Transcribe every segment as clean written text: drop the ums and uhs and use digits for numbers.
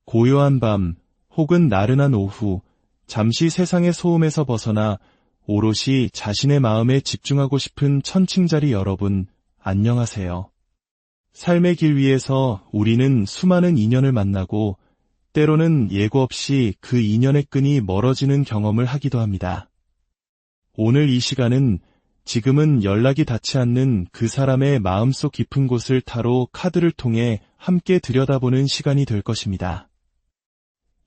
고요한 밤 혹은 나른한 오후, 잠시 세상의 소음에서 벗어나 오롯이 자신의 마음에 집중하고 싶은 천칭자리 여러분, 안녕하세요. 삶의 길 위에서 우리는 수많은 인연을 만나고 때로는 예고 없이 그 인연의 끈이 멀어지는 경험을 하기도 합니다. 오늘 이 시간은 지금은 연락이 닿지 않는 그 사람의 마음속 깊은 곳을 타로 카드를 통해 함께 들여다보는 시간이 될 것입니다.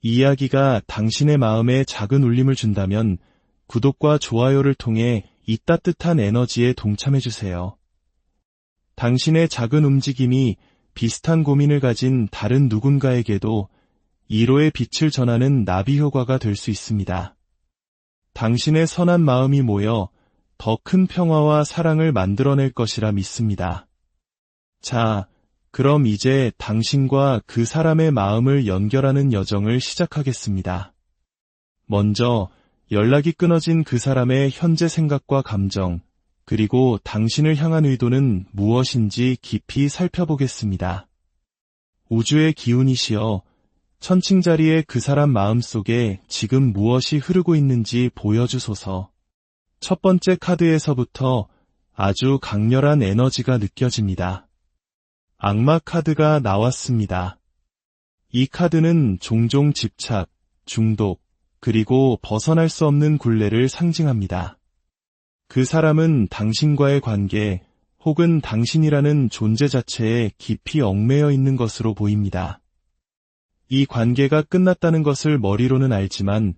이 이야기가 당신의 마음에 작은 울림을 준다면 구독과 좋아요를 통해 이 따뜻한 에너지에 동참해주세요. 당신의 작은 움직임이 비슷한 고민을 가진 다른 누군가에게도 이로의 빛을 전하는 나비 효과가 될 수 있습니다. 당신의 선한 마음이 모여 더 큰 평화와 사랑을 만들어낼 것이라 믿습니다. 자, 그럼 이제 당신과 그 사람의 마음을 연결하는 여정을 시작하겠습니다. 먼저 연락이 끊어진 그 사람의 현재 생각과 감정, 그리고 당신을 향한 의도는 무엇인지 깊이 살펴보겠습니다. 우주의 기운이시여, 천칭자리의 그 사람 마음속에 지금 무엇이 흐르고 있는지 보여주소서. 첫 번째 카드에서부터 아주 강렬한 에너지가 느껴집니다. 악마 카드가 나왔습니다. 이 카드는 종종 집착, 중독, 그리고 벗어날 수 없는 굴레를 상징합니다. 그 사람은 당신과의 관계 혹은 당신이라는 존재 자체에 깊이 얽매여 있는 것으로 보입니다. 이 관계가 끝났다는 것을 머리로는 알지만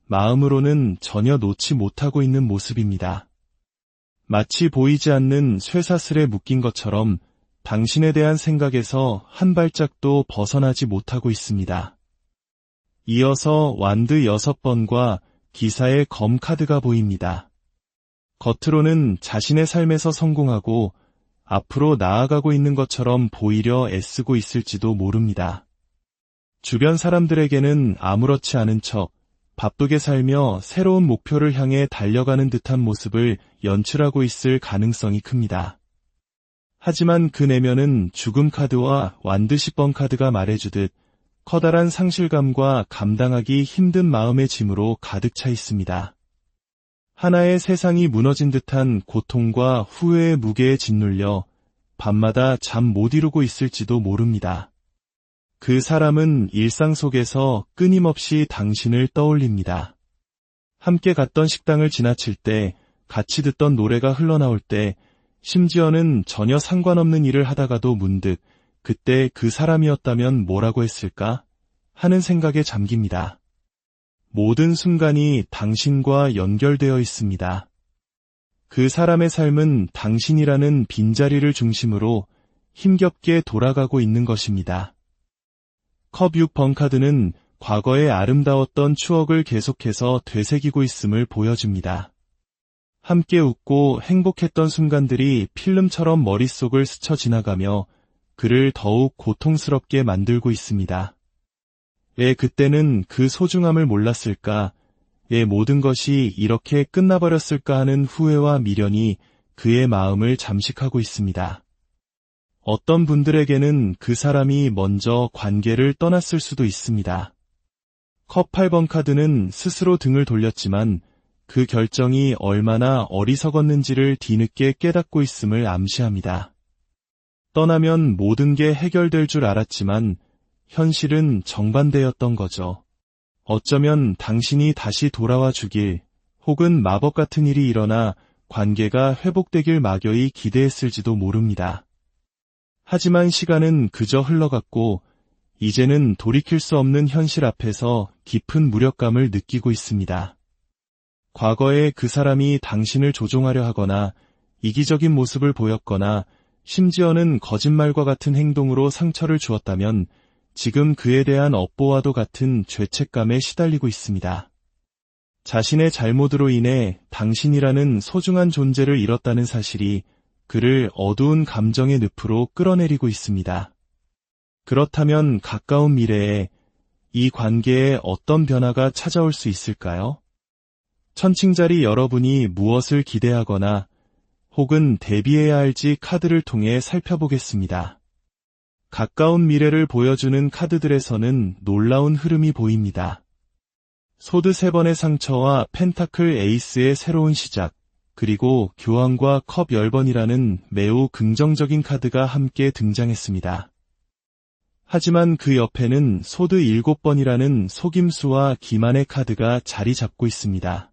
마음으로는 전혀 놓지 못하고 있는 모습입니다. 마치 보이지 않는 쇠사슬에 묶인 것처럼 당신에 대한 생각에서 한 발짝도 벗어나지 못하고 있습니다. 이어서 완드 6번과 기사의 검 카드가 보입니다. 겉으로는 자신의 삶에서 성공하고 앞으로 나아가고 있는 것처럼 보이려 애쓰고 있을지도 모릅니다. 주변 사람들에게는 아무렇지 않은 척 바쁘게 살며 새로운 목표를 향해 달려가는 듯한 모습을 연출하고 있을 가능성이 큽니다. 하지만 그 내면은 죽음 카드와 완드 10번 카드가 말해주듯 커다란 상실감과 감당하기 힘든 마음의 짐으로 가득 차 있습니다. 하나의 세상이 무너진 듯한 고통과 후회의 무게에 짓눌려 밤마다 잠 못 이루고 있을지도 모릅니다. 그 사람은 일상 속에서 끊임없이 당신을 떠올립니다. 함께 갔던 식당을 지나칠 때, 같이 듣던 노래가 흘러나올 때, 심지어는 전혀 상관없는 일을 하다가도 문득 그때 그 사람이었다면 뭐라고 했을까 하는 생각에 잠깁니다. 모든 순간이 당신과 연결되어 있습니다. 그 사람의 삶은 당신이라는 빈자리를 중심으로 힘겹게 돌아가고 있는 것입니다. 컵 6번 카드는 과거의 아름다웠던 추억을 계속해서 되새기고 있음을 보여줍니다. 함께 웃고 행복했던 순간들이 필름처럼 머릿속을 스쳐 지나가며 그를 더욱 고통스럽게 만들고 있습니다. 왜 그때는 그 소중함을 몰랐을까? 왜 모든 것이 이렇게 끝나버렸을까 하는 후회와 미련이 그의 마음을 잠식하고 있습니다. 어떤 분들에게는 그 사람이 먼저 관계를 떠났을 수도 있습니다. 컵 8번 카드는 스스로 등을 돌렸지만 그 결정이 얼마나 어리석었는지를 뒤늦게 깨닫고 있음을 암시합니다. 떠나면 모든 게 해결될 줄 알았지만 현실은 정반대였던 거죠. 어쩌면 당신이 다시 돌아와 주길 혹은 마법 같은 일이 일어나 관계가 회복되길 막연히 기대했을지도 모릅니다. 하지만 시간은 그저 흘러갔고 이제는 돌이킬 수 없는 현실 앞에서 깊은 무력감을 느끼고 있습니다. 과거에 그 사람이 당신을 조종하려 하거나 이기적인 모습을 보였거나 심지어는 거짓말과 같은 행동으로 상처를 주었다면 지금 그에 대한 업보와도 같은 죄책감에 시달리고 있습니다. 자신의 잘못으로 인해 당신이라는 소중한 존재를 잃었다는 사실이 그를 어두운 감정의 늪으로 끌어내리고 있습니다. 그렇다면 가까운 미래에 이 관계에 어떤 변화가 찾아올 수 있을까요? 천칭자리 여러분이 무엇을 기대하거나 혹은 대비해야 할지 카드를 통해 살펴보겠습니다. 가까운 미래를 보여주는 카드들에서는 놀라운 흐름이 보입니다. 소드 3번의 상처와 펜타클 에이스의 새로운 시작, 그리고 교황과 컵 10번이라는 매우 긍정적인 카드가 함께 등장했습니다. 하지만 그 옆에는 소드 7번이라는 속임수와 기만의 카드가 자리 잡고 있습니다.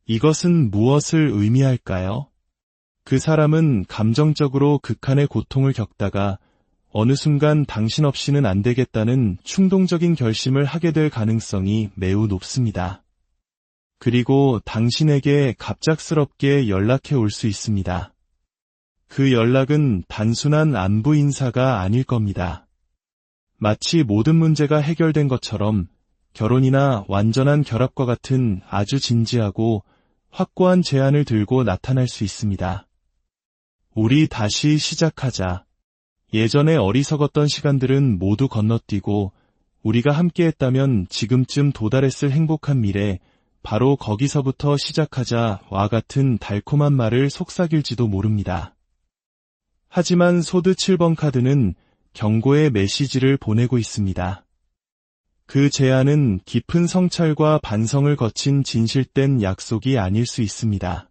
이것은 무엇을 의미할까요? 그 사람은 감정적으로 극한의 고통을 겪다가 어느 순간 당신 없이는 안 되겠다는 충동적인 결심을 하게 될 가능성이 매우 높습니다. 그리고 당신에게 갑작스럽게 연락해 올 수 있습니다. 그 연락은 단순한 안부 인사가 아닐 겁니다. 마치 모든 문제가 해결된 것처럼 결혼이나 완전한 결합과 같은 아주 진지하고 확고한 제안을 들고 나타날 수 있습니다. 우리 다시 시작하자. 예전에 어리석었던 시간들은 모두 건너뛰고 우리가 함께했다면 지금쯤 도달했을 행복한 미래, 바로 거기서부터 시작하자와 같은 달콤한 말을 속삭일지도 모릅니다. 하지만 소드 7번 카드는 경고의 메시지를 보내고 있습니다. 그 제안은 깊은 성찰과 반성을 거친 진실된 약속이 아닐 수 있습니다.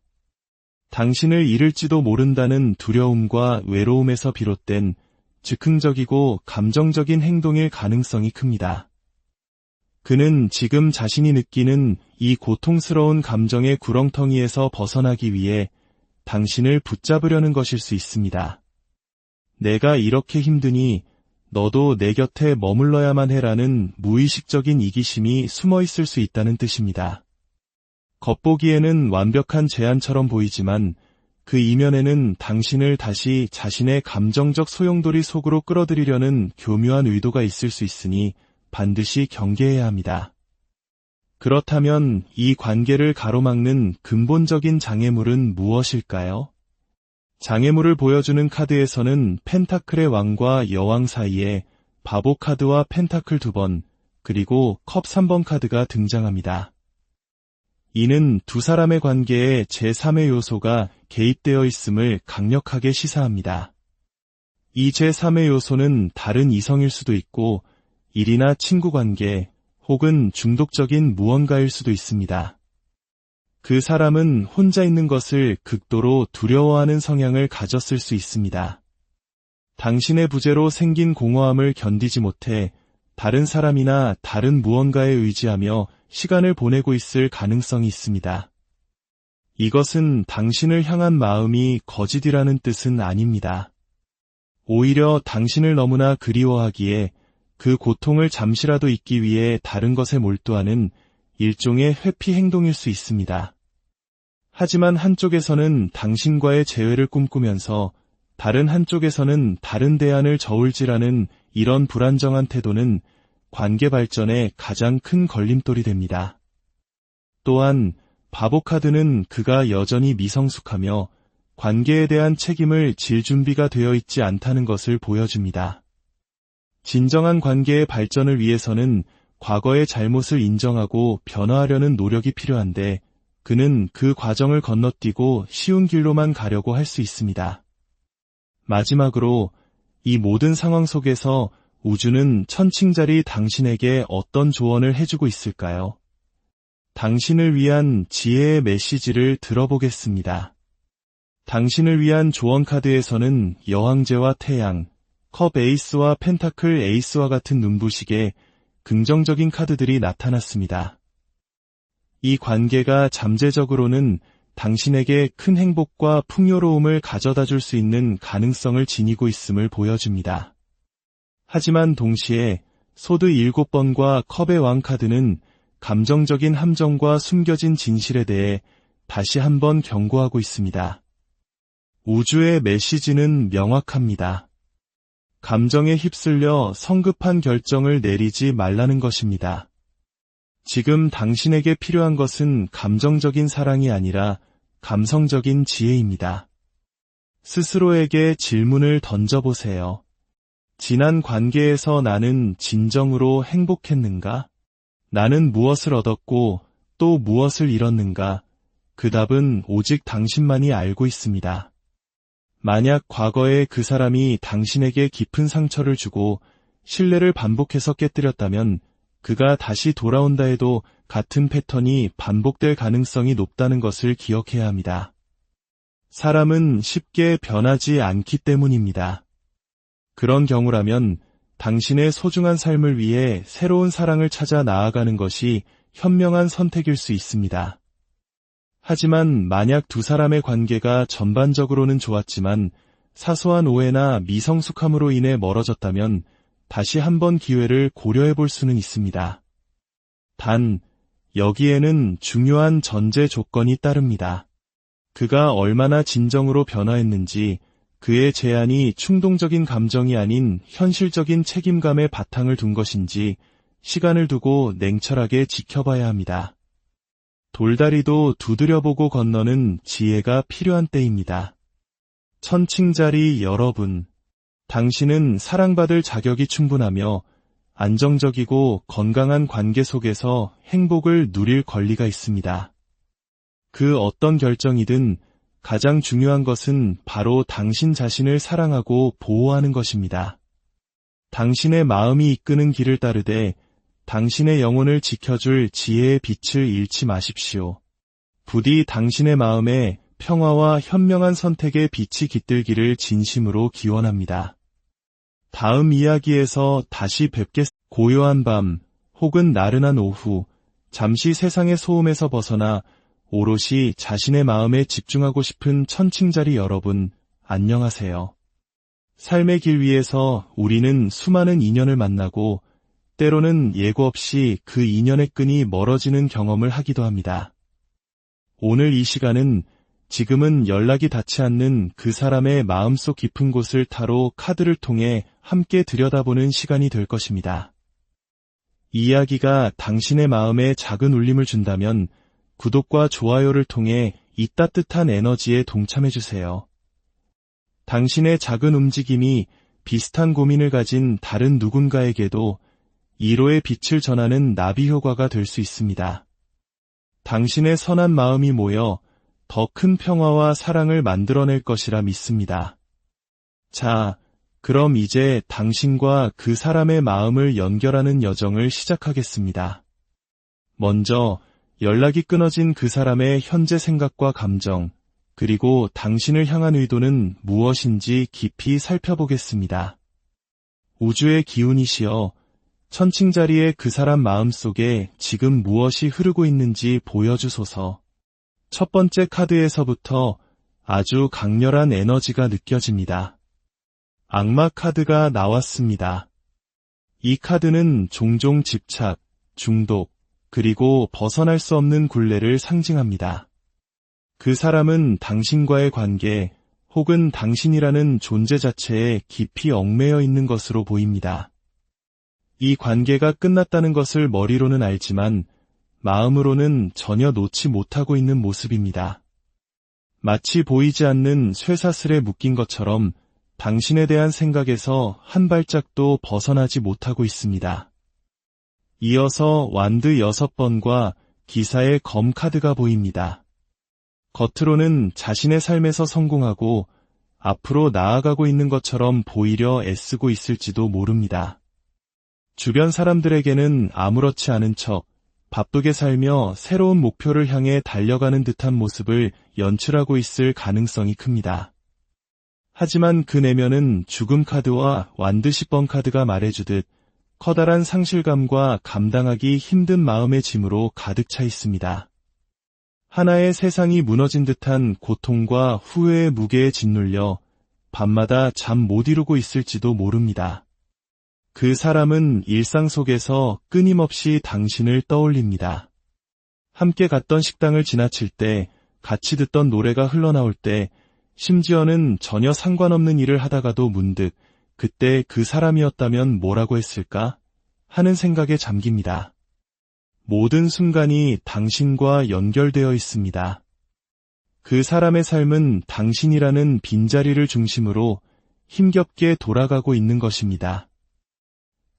당신을 잃을지도 모른다는 두려움과 외로움에서 비롯된 즉흥적이고 감정적인 행동일 가능성이 큽니다. 그는 지금 자신이 느끼는 이 고통스러운 감정의 구렁텅이에서 벗어나기 위해 당신을 붙잡으려는 것일 수 있습니다. 내가 이렇게 힘드니 너도 내 곁에 머물러야만 해라는 무의식적인 이기심이 숨어 있을 수 있다는 뜻입니다. 겉보기에는 완벽한 제안처럼 보이지만 그 이면에는 당신을 다시 자신의 감정적 소용돌이 속으로 끌어들이려는 교묘한 의도가 있을 수 있으니 반드시 경계해야 합니다. 그렇다면 이 관계를 가로막는 근본적인 장애물은 무엇일까요? 장애물을 보여주는 카드에서는 펜타클의 왕과 여왕 사이에 바보 카드와 펜타클 2번, 그리고 컵 3번 카드가 등장합니다. 이는 두 사람의 관계에 제3의 요소가 개입되어 있음을 강력하게 시사합니다. 이 제3의 요소는 다른 이성일 수도 있고 일이나 친구 관계 혹은 중독적인 무언가일 수도 있습니다. 그 사람은 혼자 있는 것을 극도로 두려워하는 성향을 가졌을 수 있습니다. 당신의 부재로 생긴 공허함을 견디지 못해 다른 사람이나 다른 무언가에 의지하며 시간을 보내고 있을 가능성이 있습니다. 이것은 당신을 향한 마음이 거짓이라는 뜻은 아닙니다. 오히려 당신을 너무나 그리워하기에 그 고통을 잠시라도 잊기 위해 다른 것에 몰두하는 일종의 회피 행동일 수 있습니다. 하지만 한쪽에서는 당신과의 재회를 꿈꾸면서 다른 한쪽에서는 다른 대안을 저울질하는 이런 불안정한 태도는 관계 발전에 가장 큰 걸림돌이 됩니다. 또한 바보 카드는 그가 여전히 미성숙하며 관계에 대한 책임을 질 준비가 되어 있지 않다는 것을 보여줍니다. 진정한 관계의 발전을 위해서는 과거의 잘못을 인정하고 변화하려는 노력이 필요한데 그는 그 과정을 건너뛰고 쉬운 길로만 가려고 할 수 있습니다. 마지막으로 이 모든 상황 속에서 우주는 천칭자리 당신에게 어떤 조언을 해주고 있을까요? 당신을 위한 지혜의 메시지를 들어보겠습니다. 당신을 위한 조언 카드에서는 여왕제와 태양, 컵 에이스와 펜타클 에이스와 같은 눈부시게 긍정적인 카드들이 나타났습니다. 이 관계가 잠재적으로는 당신에게 큰 행복과 풍요로움을 가져다 줄 수 있는 가능성을 지니고 있음을 보여줍니다. 하지만 동시에 소드 7번과 컵의 왕 카드는 감정적인 함정과 숨겨진 진실에 대해 다시 한번 경고하고 있습니다. 우주의 메시지는 명확합니다. 감정에 휩쓸려 성급한 결정을 내리지 말라는 것입니다. 지금 당신에게 필요한 것은 감정적인 사랑이 아니라 감성적인 지혜입니다. 스스로에게 질문을 던져보세요. 지난 관계에서 나는 진정으로 행복했는가? 나는 무엇을 얻었고 또 무엇을 잃었는가? 그 답은 오직 당신만이 알고 있습니다. 만약 과거에 그 사람이 당신에게 깊은 상처를 주고 신뢰를 반복해서 깨뜨렸다면 그가 다시 돌아온다 해도 같은 패턴이 반복될 가능성이 높다는 것을 기억해야 합니다. 사람은 쉽게 변하지 않기 때문입니다. 그런 경우라면 당신의 소중한 삶을 위해 새로운 사랑을 찾아 나아가는 것이 현명한 선택일 수 있습니다. 하지만 만약 두 사람의 관계가 전반적으로는 좋았지만 사소한 오해나 미성숙함으로 인해 멀어졌다면 다시 한번 기회를 고려해 볼 수는 있습니다. 단, 여기에는 중요한 전제 조건이 따릅니다. 그가 얼마나 진정으로 변화했는지, 그의 제안이 충동적인 감정이 아닌 현실적인 책임감에 바탕을 둔 것인지 시간을 두고 냉철하게 지켜봐야 합니다. 돌다리도 두드려보고 건너는 지혜가 필요한 때입니다. 천칭자리 여러분, 당신은 사랑받을 자격이 충분하며 안정적이고 건강한 관계 속에서 행복을 누릴 권리가 있습니다. 그 어떤 결정이든 가장 중요한 것은 바로 당신 자신을 사랑하고 보호하는 것입니다. 당신의 마음이 이끄는 길을 따르되 당신의 영혼을 지켜줄 지혜의 빛을 잃지 마십시오. 부디 당신의 마음에 평화와 현명한 선택의 빛이 깃들기를 진심으로 기원합니다. 다음 이야기에서 다시 뵙겠습니다. 고요한 밤 혹은 나른한 오후, 잠시 세상의 소음에서 벗어나 오롯이 자신의 마음에 집중하고 싶은 천칭자리 여러분, 안녕하세요. 삶의 길 위에서 우리는 수많은 인연을 만나고 때로는 예고 없이 그 인연의 끈이 멀어지는 경험을 하기도 합니다. 오늘 이 시간은 지금은 연락이 닿지 않는 그 사람의 마음속 깊은 곳을 타로 카드를 통해 함께 들여다보는 시간이 될 것입니다. 이야기가 당신의 마음에 작은 울림을 준다면 구독과 좋아요를 통해 이 따뜻한 에너지에 동참해주세요. 당신의 작은 움직임이 비슷한 고민을 가진 다른 누군가에게도 이로의 빛을 전하는 나비 효과가 될 수 있습니다. 당신의 선한 마음이 모여 더 큰 평화와 사랑을 만들어낼 것이라 믿습니다. 자, 그럼 이제 당신과 그 사람의 마음을 연결하는 여정을 시작하겠습니다. 먼저 연락이 끊어진 그 사람의 현재 생각과 감정, 그리고 당신을 향한 의도는 무엇인지 깊이 살펴보겠습니다. 우주의 기운이시여, 천칭자리의 그 사람 마음속에 지금 무엇이 흐르고 있는지 보여주소서. 첫 번째 카드에서부터 아주 강렬한 에너지가 느껴집니다. 악마 카드가 나왔습니다. 이 카드는 종종 집착, 중독, 그리고 벗어날 수 없는 굴레를 상징합니다. 그 사람은 당신과의 관계 혹은 당신이라는 존재 자체에 깊이 얽매여 있는 것으로 보입니다. 이 관계가 끝났다는 것을 머리로는 알지만 마음으로는 전혀 놓지 못하고 있는 모습입니다. 마치 보이지 않는 쇠사슬에 묶인 것처럼 당신에 대한 생각에서 한 발짝도 벗어나지 못하고 있습니다. 이어서 완드 6번과 기사의 검 카드가 보입니다. 겉으로는 자신의 삶에서 성공하고 앞으로 나아가고 있는 것처럼 보이려 애쓰고 있을지도 모릅니다. 주변 사람들에게는 아무렇지 않은 척 바쁘게 살며 새로운 목표를 향해 달려가는 듯한 모습을 연출하고 있을 가능성이 큽니다. 하지만 그 내면은 죽음 카드와 완드 10번 카드가 말해주듯 커다란 상실감과 감당하기 힘든 마음의 짐으로 가득 차 있습니다. 하나의 세상이 무너진 듯한 고통과 후회의 무게에 짓눌려 밤마다 잠 못 이루고 있을지도 모릅니다. 그 사람은 일상 속에서 끊임없이 당신을 떠올립니다. 함께 갔던 식당을 지나칠 때, 같이 듣던 노래가 흘러나올 때, 심지어는 전혀 상관없는 일을 하다가도 문득 그때 그 사람이었다면 뭐라고 했을까 하는 생각에 잠깁니다. 모든 순간이 당신과 연결되어 있습니다. 그 사람의 삶은 당신이라는 빈자리를 중심으로 힘겹게 돌아가고 있는 것입니다.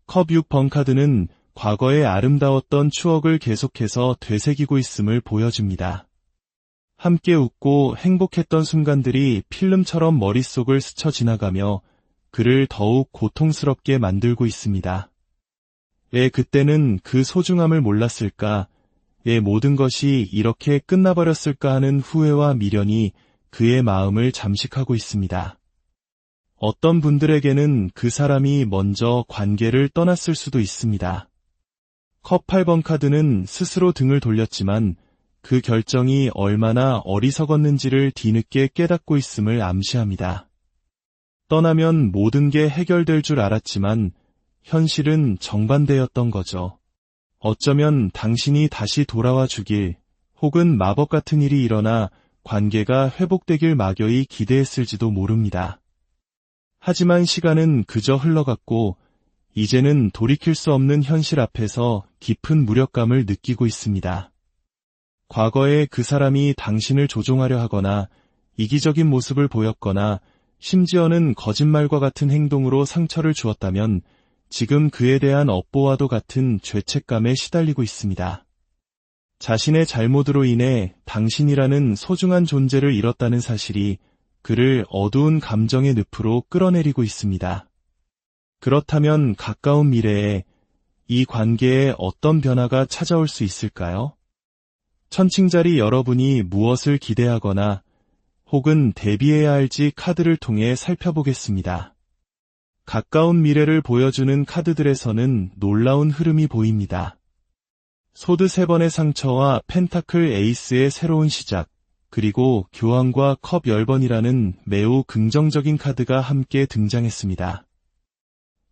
컵 6번 카드는 과거의 아름다웠던 추억을 계속해서 되새기고 있음을 보여줍니다. 함께 웃고 행복했던 순간들이 필름처럼 머릿속을 스쳐 지나가며 그를 더욱 고통스럽게 만들고 있습니다. 왜 그때는 그 소중함을 몰랐을까? 왜 모든 것이 이렇게 끝나버렸을까 하는 후회와 미련이 그의 마음을 잠식하고 있습니다. 어떤 분들에게는 그 사람이 먼저 관계를 떠났을 수도 있습니다. 컵 8번 카드는 스스로 등을 돌렸지만 그 결정이 얼마나 어리석었는지를 뒤늦게 깨닫고 있음을 암시합니다. 떠나면 모든 게 해결될 줄 알았지만 현실은 정반대였던 거죠. 어쩌면 당신이 다시 돌아와 주길 혹은 마법 같은 일이 일어나 관계가 회복되길 막연히 기대했을지도 모릅니다. 하지만 시간은 그저 흘러갔고 이제는 돌이킬 수 없는 현실 앞에서 깊은 무력감을 느끼고 있습니다. 과거에 그 사람이 당신을 조종하려 하거나 이기적인 모습을 보였거나 심지어는 거짓말과 같은 행동으로 상처를 주었다면 지금 그에 대한 업보와도 같은 죄책감에 시달리고 있습니다. 자신의 잘못으로 인해 당신이라는 소중한 존재를 잃었다는 사실이 그를 어두운 감정의 늪으로 끌어내리고 있습니다. 그렇다면 가까운 미래에 이 관계에 어떤 변화가 찾아올 수 있을까요? 천칭자리 여러분이 무엇을 기대하거나 혹은 대비해야 할지 카드를 통해 살펴보겠습니다. 가까운 미래를 보여주는 카드들에서는 놀라운 흐름이 보입니다. 소드 3번의 상처와 펜타클 에이스의 새로운 시작, 그리고 교황과 컵 10번이라는 매우 긍정적인 카드가 함께 등장했습니다.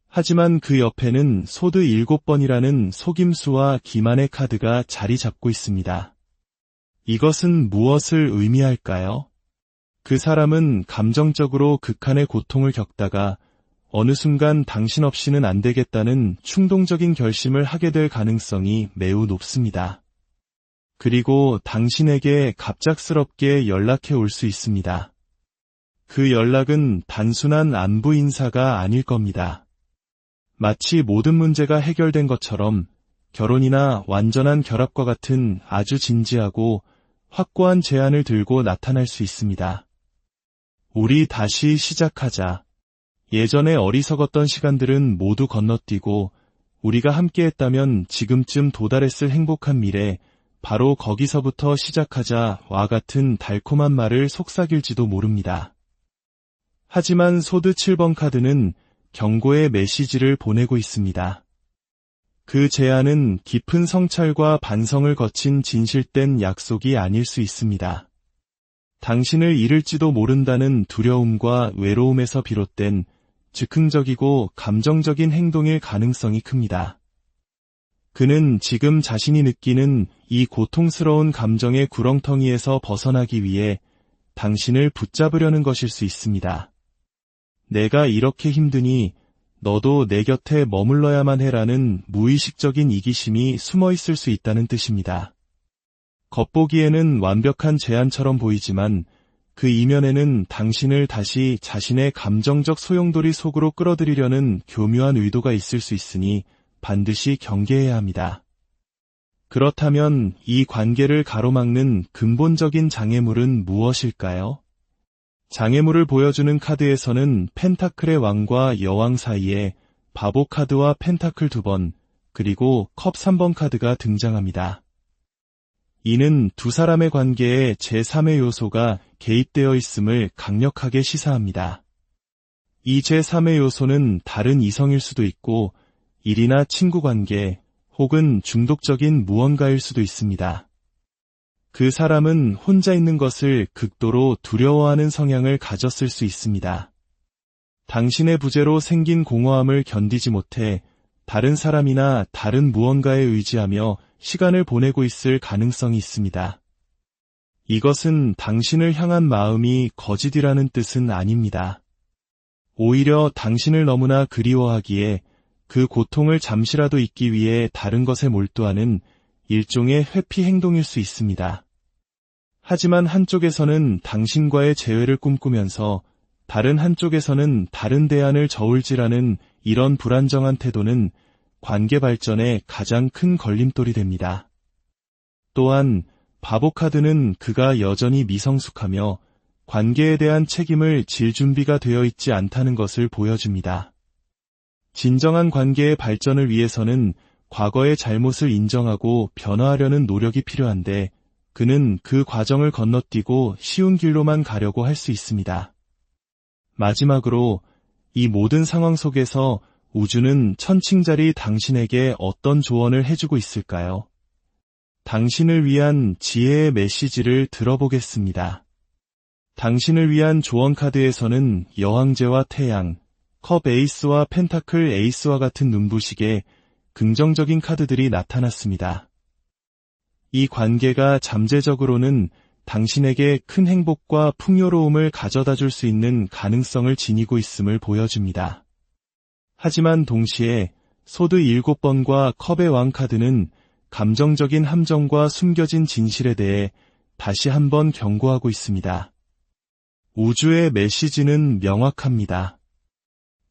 하지만 그 옆에는 소드 7번이라는 속임수와 기만의 카드가 자리 잡고 있습니다. 이것은 무엇을 의미할까요? 그 사람은 감정적으로 극한의 고통을 겪다가 어느 순간 당신 없이는 안 되겠다는 충동적인 결심을 하게 될 가능성이 매우 높습니다. 그리고 당신에게 갑작스럽게 연락해 올 수 있습니다. 그 연락은 단순한 안부 인사가 아닐 겁니다. 마치 모든 문제가 해결된 것처럼 결혼이나 완전한 결합과 같은 아주 진지하고 확고한 제안을 들고 나타날 수 있습니다. 우리 다시 시작하자. 예전에 어리석었던 시간들은 모두 건너뛰고 우리가 함께했다면 지금쯤 도달했을 행복한 미래, 바로 거기서부터 시작하자와 같은 달콤한 말을 속삭일지도 모릅니다. 하지만 소드 7번 카드는 경고의 메시지를 보내고 있습니다. 그 제안은 깊은 성찰과 반성을 거친 진실된 약속이 아닐 수 있습니다. 당신을 잃을지도 모른다는 두려움과 외로움에서 비롯된 즉흥적이고 감정적인 행동일 가능성이 큽니다. 그는 지금 자신이 느끼는 이 고통스러운 감정의 구렁텅이에서 벗어나기 위해 당신을 붙잡으려는 것일 수 있습니다. 내가 이렇게 힘드니 너도 내 곁에 머물러야만 해라는 무의식적인 이기심이 숨어 있을 수 있다는 뜻입니다. 겉보기에는 완벽한 제안처럼 보이지만 그 이면에는 당신을 다시 자신의 감정적 소용돌이 속으로 끌어들이려는 교묘한 의도가 있을 수 있으니 반드시 경계해야 합니다. 그렇다면 이 관계를 가로막는 근본적인 장애물은 무엇일까요? 장애물을 보여주는 카드에서는 펜타클의 왕과 여왕 사이에 바보 카드와 펜타클 2번, 그리고 컵 3번 카드가 등장합니다. 이는 두 사람의 관계에 제3의 요소가 개입되어 있음을 강력하게 시사합니다. 이 제3의 요소는 다른 이성일 수도 있고 일이나 친구 관계 혹은 중독적인 무언가일 수도 있습니다. 그 사람은 혼자 있는 것을 극도로 두려워하는 성향을 가졌을 수 있습니다. 당신의 부재로 생긴 공허함을 견디지 못해 다른 사람이나 다른 무언가에 의지하며 시간을 보내고 있을 가능성이 있습니다. 이것은 당신을 향한 마음이 거짓이라는 뜻은 아닙니다. 오히려 당신을 너무나 그리워하기에 그 고통을 잠시라도 잊기 위해 다른 것에 몰두하는 일종의 회피 행동일 수 있습니다. 하지만 한쪽에서는 당신과의 재회를 꿈꾸면서 다른 한쪽에서는 다른 대안을 저울질하는 이런 불안정한 태도는 관계 발전에 가장 큰 걸림돌이 됩니다. 또한 바보 카드는 그가 여전히 미성숙하며 관계에 대한 책임을 질 준비가 되어 있지 않다는 것을 보여줍니다. 진정한 관계의 발전을 위해서는 과거의 잘못을 인정하고 변화하려는 노력이 필요한데 그는 그 과정을 건너뛰고 쉬운 길로만 가려고 할 수 있습니다. 마지막으로 이 모든 상황 속에서 우주는 천칭자리 당신에게 어떤 조언을 해주고 있을까요? 당신을 위한 지혜의 메시지를 들어보겠습니다. 당신을 위한 조언 카드에서는 여왕제와 태양, 컵 에이스와 펜타클 에이스와 같은 눈부시게 긍정적인 카드들이 나타났습니다. 이 관계가 잠재적으로는 당신에게 큰 행복과 풍요로움을 가져다 줄 수 있는 가능성을 지니고 있음을 보여줍니다. 하지만 동시에 소드 7번과 컵의 왕 카드는 감정적인 함정과 숨겨진 진실에 대해 다시 한번 경고하고 있습니다. 우주의 메시지는 명확합니다.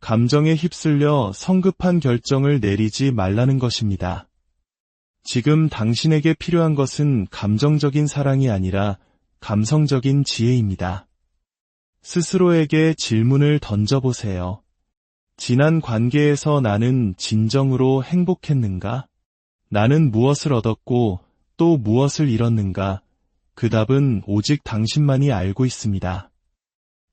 감정에 휩쓸려 성급한 결정을 내리지 말라는 것입니다. 지금 당신에게 필요한 것은 감정적인 사랑이 아니라 감성적인 지혜입니다. 스스로에게 질문을 던져보세요. 지난 관계에서 나는 진정으로 행복했는가? 나는 무엇을 얻었고 또 무엇을 잃었는가? 그 답은 오직 당신만이 알고 있습니다.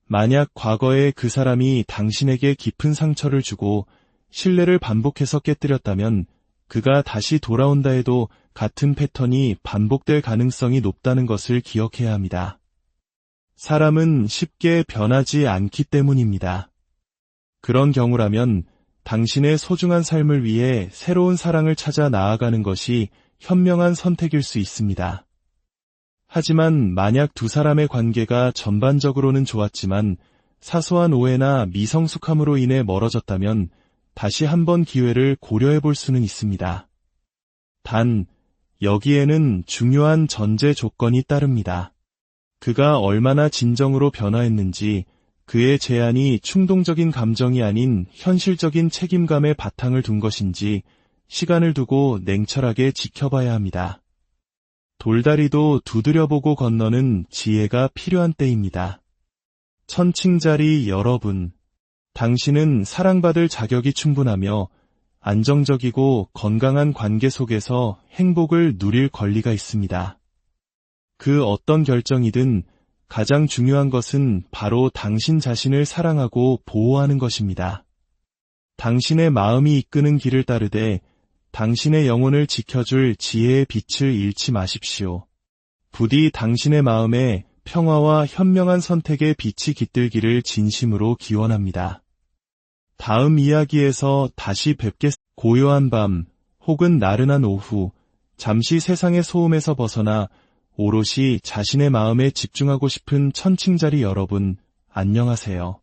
만약 과거에 그 사람이 당신에게 깊은 상처를 주고 신뢰를 반복해서 깨뜨렸다면 그가 다시 돌아온다 해도 같은 패턴이 반복될 가능성이 높다는 것을 기억해야 합니다. 사람은 쉽게 변하지 않기 때문입니다. 그런 경우라면 당신의 소중한 삶을 위해 새로운 사랑을 찾아 나아가는 것이 현명한 선택일 수 있습니다. 하지만 만약 두 사람의 관계가 전반적으로는 좋았지만 사소한 오해나 미성숙함으로 인해 멀어졌다면 다시 한번 기회를 고려해 볼 수는 있습니다. 단, 여기에는 중요한 전제 조건이 따릅니다. 그가 얼마나 진정으로 변화했는지, 그의 제안이 충동적인 감정이 아닌 현실적인 책임감에 바탕을 둔 것인지 시간을 두고 냉철하게 지켜봐야 합니다. 돌다리도 두드려보고 건너는 지혜가 필요한 때입니다. 천칭자리 여러분, 당신은 사랑받을 자격이 충분하며 안정적이고 건강한 관계 속에서 행복을 누릴 권리가 있습니다. 그 어떤 결정이든 가장 중요한 것은 바로 당신 자신을 사랑하고 보호하는 것입니다. 당신의 마음이 이끄는 길을 따르되 당신의 영혼을 지켜줄 지혜의 빛을 잃지 마십시오. 부디 당신의 마음에 평화와 현명한 선택의 빛이 깃들기를 진심으로 기원합니다. 다음 이야기에서 다시 뵙겠습니다. 고요한 밤 혹은 나른한 오후, 잠시 세상의 소음에서 벗어나 오롯이 자신의 마음에 집중하고 싶은 천칭자리 여러분, 안녕하세요.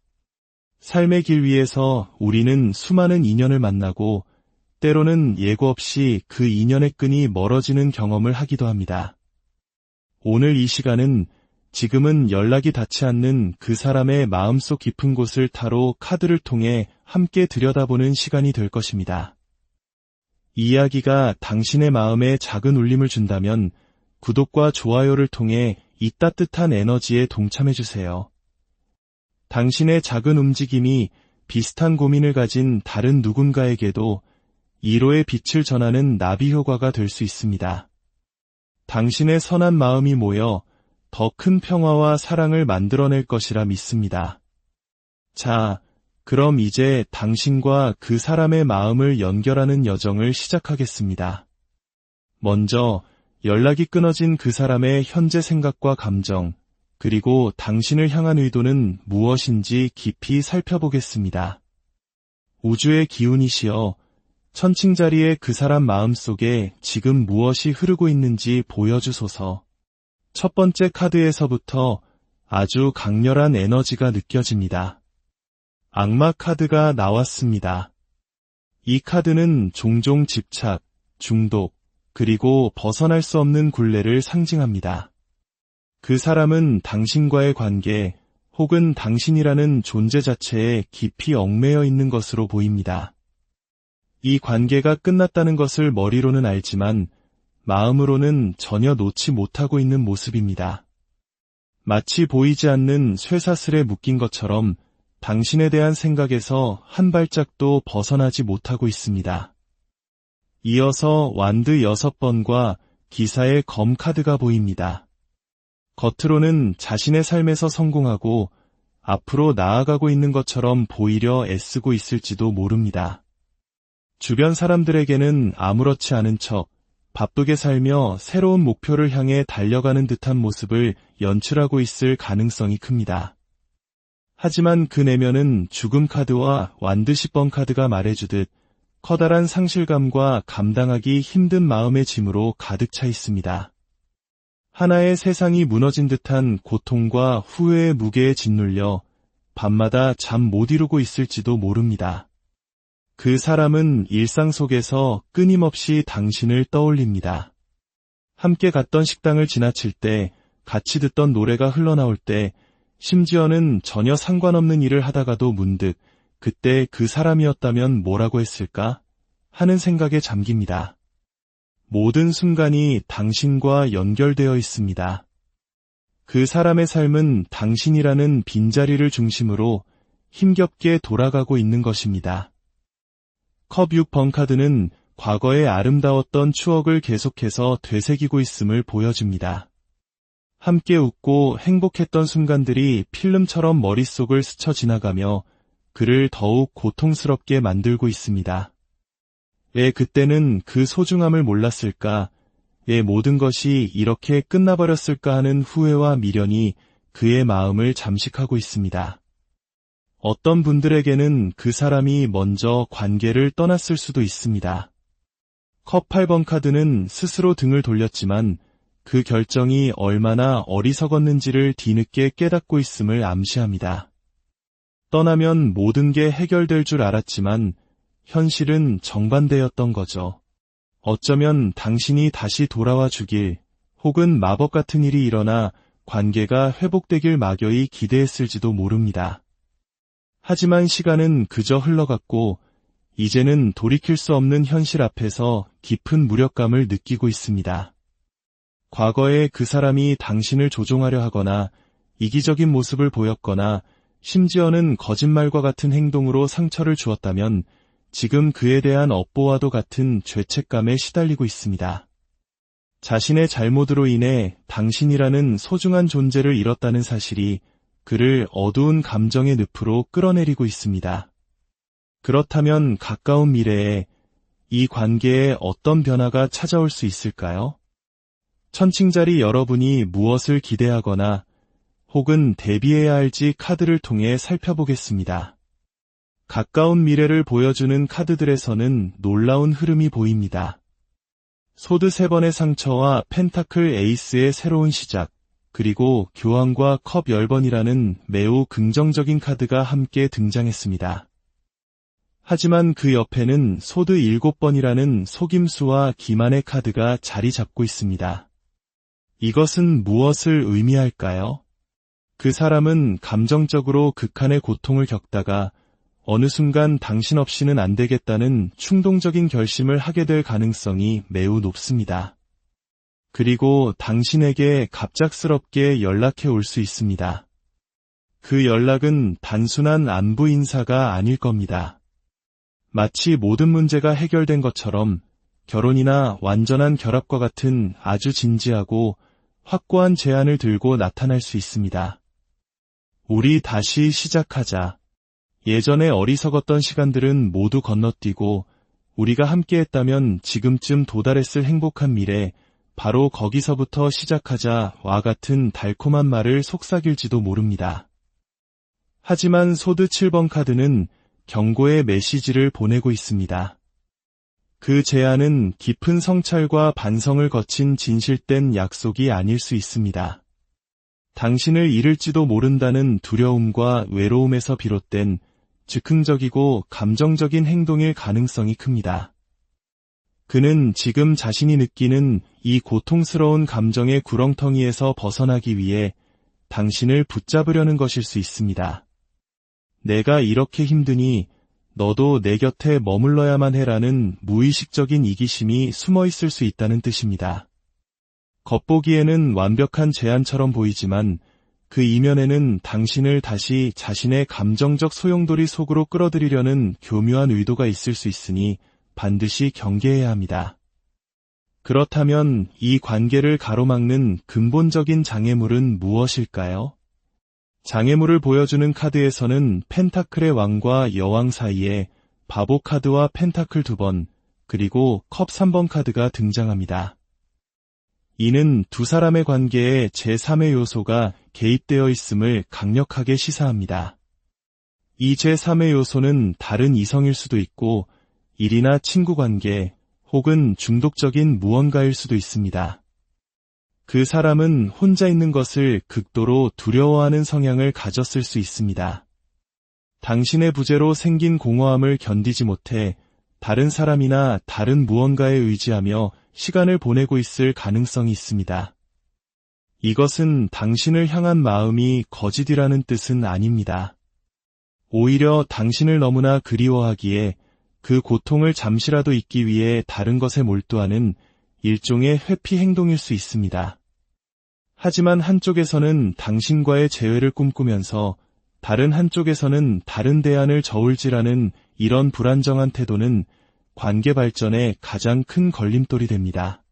삶의 길 위에서 우리는 수많은 인연을 만나고 때로는 예고 없이 그 인연의 끈이 멀어지는 경험을 하기도 합니다. 오늘 이 시간은 지금은 연락이 닿지 않는 그 사람의 마음속 깊은 곳을 타로 카드를 통해 함께 들여다보는 시간이 될 것입니다. 이 이야기가 당신의 마음에 작은 울림을 준다면 구독과 좋아요를 통해 이 따뜻한 에너지에 동참해주세요. 당신의 작은 움직임이 비슷한 고민을 가진 다른 누군가에게도 이로의 빛을 전하는 나비 효과가 될 수 있습니다. 당신의 선한 마음이 모여 더 큰 평화와 사랑을 만들어낼 것이라 믿습니다. 자, 그럼 이제 당신과 그 사람의 마음을 연결하는 여정을 시작하겠습니다. 먼저 연락이 끊어진 그 사람의 현재 생각과 감정, 그리고 당신을 향한 의도는 무엇인지 깊이 살펴보겠습니다. 우주의 기운이시여, 천칭자리의 그 사람 마음속에 지금 무엇이 흐르고 있는지 보여주소서. 첫 번째 카드에서부터 아주 강렬한 에너지가 느껴집니다. 악마 카드가 나왔습니다. 이 카드는 종종 집착, 중독, 그리고 벗어날 수 없는 굴레를 상징합니다. 그 사람은 당신과의 관계 혹은 당신이라는 존재 자체에 깊이 얽매여 있는 것으로 보입니다. 이 관계가 끝났다는 것을 머리로는 알지만 마음으로는 전혀 놓지 못하고 있는 모습입니다. 마치 보이지 않는 쇠사슬에 묶인 것처럼 당신에 대한 생각에서 한 발짝도 벗어나지 못하고 있습니다. 이어서 완드 6번과 기사의 검 카드가 보입니다. 겉으로는 자신의 삶에서 성공하고 앞으로 나아가고 있는 것처럼 보이려 애쓰고 있을지도 모릅니다. 주변 사람들에게는 아무렇지 않은 척 바쁘게 살며 새로운 목표를 향해 달려가는 듯한 모습을 연출하고 있을 가능성이 큽니다. 하지만 그 내면은 죽음 카드와 완드 10번 카드가 말해주듯 커다란 상실감과 감당하기 힘든 마음의 짐으로 가득 차 있습니다. 하나의 세상이 무너진 듯한 고통과 후회의 무게에 짓눌려 밤마다 잠 못 이루고 있을지도 모릅니다. 그 사람은 일상 속에서 끊임없이 당신을 떠올립니다. 함께 갔던 식당을 지나칠 때, 같이 듣던 노래가 흘러나올 때, 심지어는 전혀 상관없는 일을 하다가도 문득 그때 그 사람이었다면 뭐라고 했을까 하는 생각에 잠깁니다. 모든 순간이 당신과 연결되어 있습니다. 그 사람의 삶은 당신이라는 빈자리를 중심으로 힘겹게 돌아가고 있는 것입니다. 컵 6번 카드는 과거의 아름다웠던 추억을 계속해서 되새기고 있음을 보여줍니다. 함께 웃고 행복했던 순간들이 필름처럼 머릿속을 스쳐 지나가며 그를 더욱 고통스럽게 만들고 있습니다. 왜 그때는 그 소중함을 몰랐을까? 왜 모든 것이 이렇게 끝나버렸을까 하는 후회와 미련이 그의 마음을 잠식하고 있습니다. 어떤 분들에게는 그 사람이 먼저 관계를 떠났을 수도 있습니다. 컵 8번 카드는 스스로 등을 돌렸지만 그 결정이 얼마나 어리석었는지를 뒤늦게 깨닫고 있음을 암시합니다. 떠나면 모든 게 해결될 줄 알았지만 현실은 정반대였던 거죠. 어쩌면 당신이 다시 돌아와 주길 혹은 마법 같은 일이 일어나 관계가 회복되길 막연히 기대했을지도 모릅니다. 하지만 시간은 그저 흘러갔고 이제는 돌이킬 수 없는 현실 앞에서 깊은 무력감을 느끼고 있습니다. 과거에 그 사람이 당신을 조종하려 하거나 이기적인 모습을 보였거나 심지어는 거짓말과 같은 행동으로 상처를 주었다면 지금 그에 대한 업보와도 같은 죄책감에 시달리고 있습니다. 자신의 잘못으로 인해 당신이라는 소중한 존재를 잃었다는 사실이 그를 어두운 감정의 늪으로 끌어내리고 있습니다. 그렇다면 가까운 미래에 이 관계에 어떤 변화가 찾아올 수 있을까요? 천칭자리 여러분이 무엇을 기대하거나 혹은 대비해야 할지 카드를 통해 살펴보겠습니다. 가까운 미래를 보여주는 카드들에서는 놀라운 흐름이 보입니다. 소드 3번의 상처와 펜타클 에이스의 새로운 시작, 그리고 교황과 컵 10번이라는 매우 긍정적인 카드가 함께 등장했습니다. 하지만 그 옆에는 소드 7번이라는 속임수와 기만의 카드가 자리 잡고 있습니다. 이것은 무엇을 의미할까요? 그 사람은 감정적으로 극한의 고통을 겪다가 어느 순간 당신 없이는 안 되겠다는 충동적인 결심을 하게 될 가능성이 매우 높습니다. 그리고 당신에게 갑작스럽게 연락해 올 수 있습니다. 그 연락은 단순한 안부 인사가 아닐 겁니다. 마치 모든 문제가 해결된 것처럼 결혼이나 완전한 결합과 같은 아주 진지하고 확고한 제안을 들고 나타날 수 있습니다. 우리 다시 시작하자. 예전에 어리석었던 시간들은 모두 건너뛰고 우리가 함께했다면 지금쯤 도달했을 행복한 미래, 바로 거기서부터 시작하자와 같은 달콤한 말을 속삭일지도 모릅니다. 하지만 소드 7번 카드는 경고의 메시지를 보내고 있습니다. 그 제안은 깊은 성찰과 반성을 거친 진실된 약속이 아닐 수 있습니다. 당신을 잃을지도 모른다는 두려움과 외로움에서 비롯된 즉흥적이고 감정적인 행동일 가능성이 큽니다. 그는 지금 자신이 느끼는 이 고통스러운 감정의 구렁텅이에서 벗어나기 위해 당신을 붙잡으려는 것일 수 있습니다. 내가 이렇게 힘드니 너도 내 곁에 머물러야만 해라는 무의식적인 이기심이 숨어 있을 수 있다는 뜻입니다. 겉보기에는 완벽한 제안처럼 보이지만 그 이면에는 당신을 다시 자신의 감정적 소용돌이 속으로 끌어들이려는 교묘한 의도가 있을 수 있으니 반드시 경계해야 합니다. 그렇다면 이 관계를 가로막는 근본적인 장애물은 무엇일까요? 장애물을 보여주는 카드에서는 펜타클의 왕과 여왕 사이에 바보 카드와 펜타클 2번, 그리고 컵 3번 카드가 등장합니다. 이는 두 사람의 관계에 제3의 요소가 개입되어 있음을 강력하게 시사합니다. 이 제3의 요소는 다른 이성일 수도 있고 일이나 친구 관계 혹은 중독적인 무언가일 수도 있습니다. 그 사람은 혼자 있는 것을 극도로 두려워하는 성향을 가졌을 수 있습니다. 당신의 부재로 생긴 공허함을 견디지 못해 다른 사람이나 다른 무언가에 의지하며 시간을 보내고 있을 가능성이 있습니다. 이것은 당신을 향한 마음이 거짓이라는 뜻은 아닙니다. 오히려 당신을 너무나 그리워하기에 그 고통을 잠시라도 잊기 위해 다른 것에 몰두하는 일종의 회피 행동일 수 있습니다. 하지만 한쪽에서는 당신과의 재회를 꿈꾸면서 다른 한쪽에서는 다른 대안을 저울질하는 이런 불안정한 태도는 관계 발전에 가장 큰 걸림돌이 됩니다.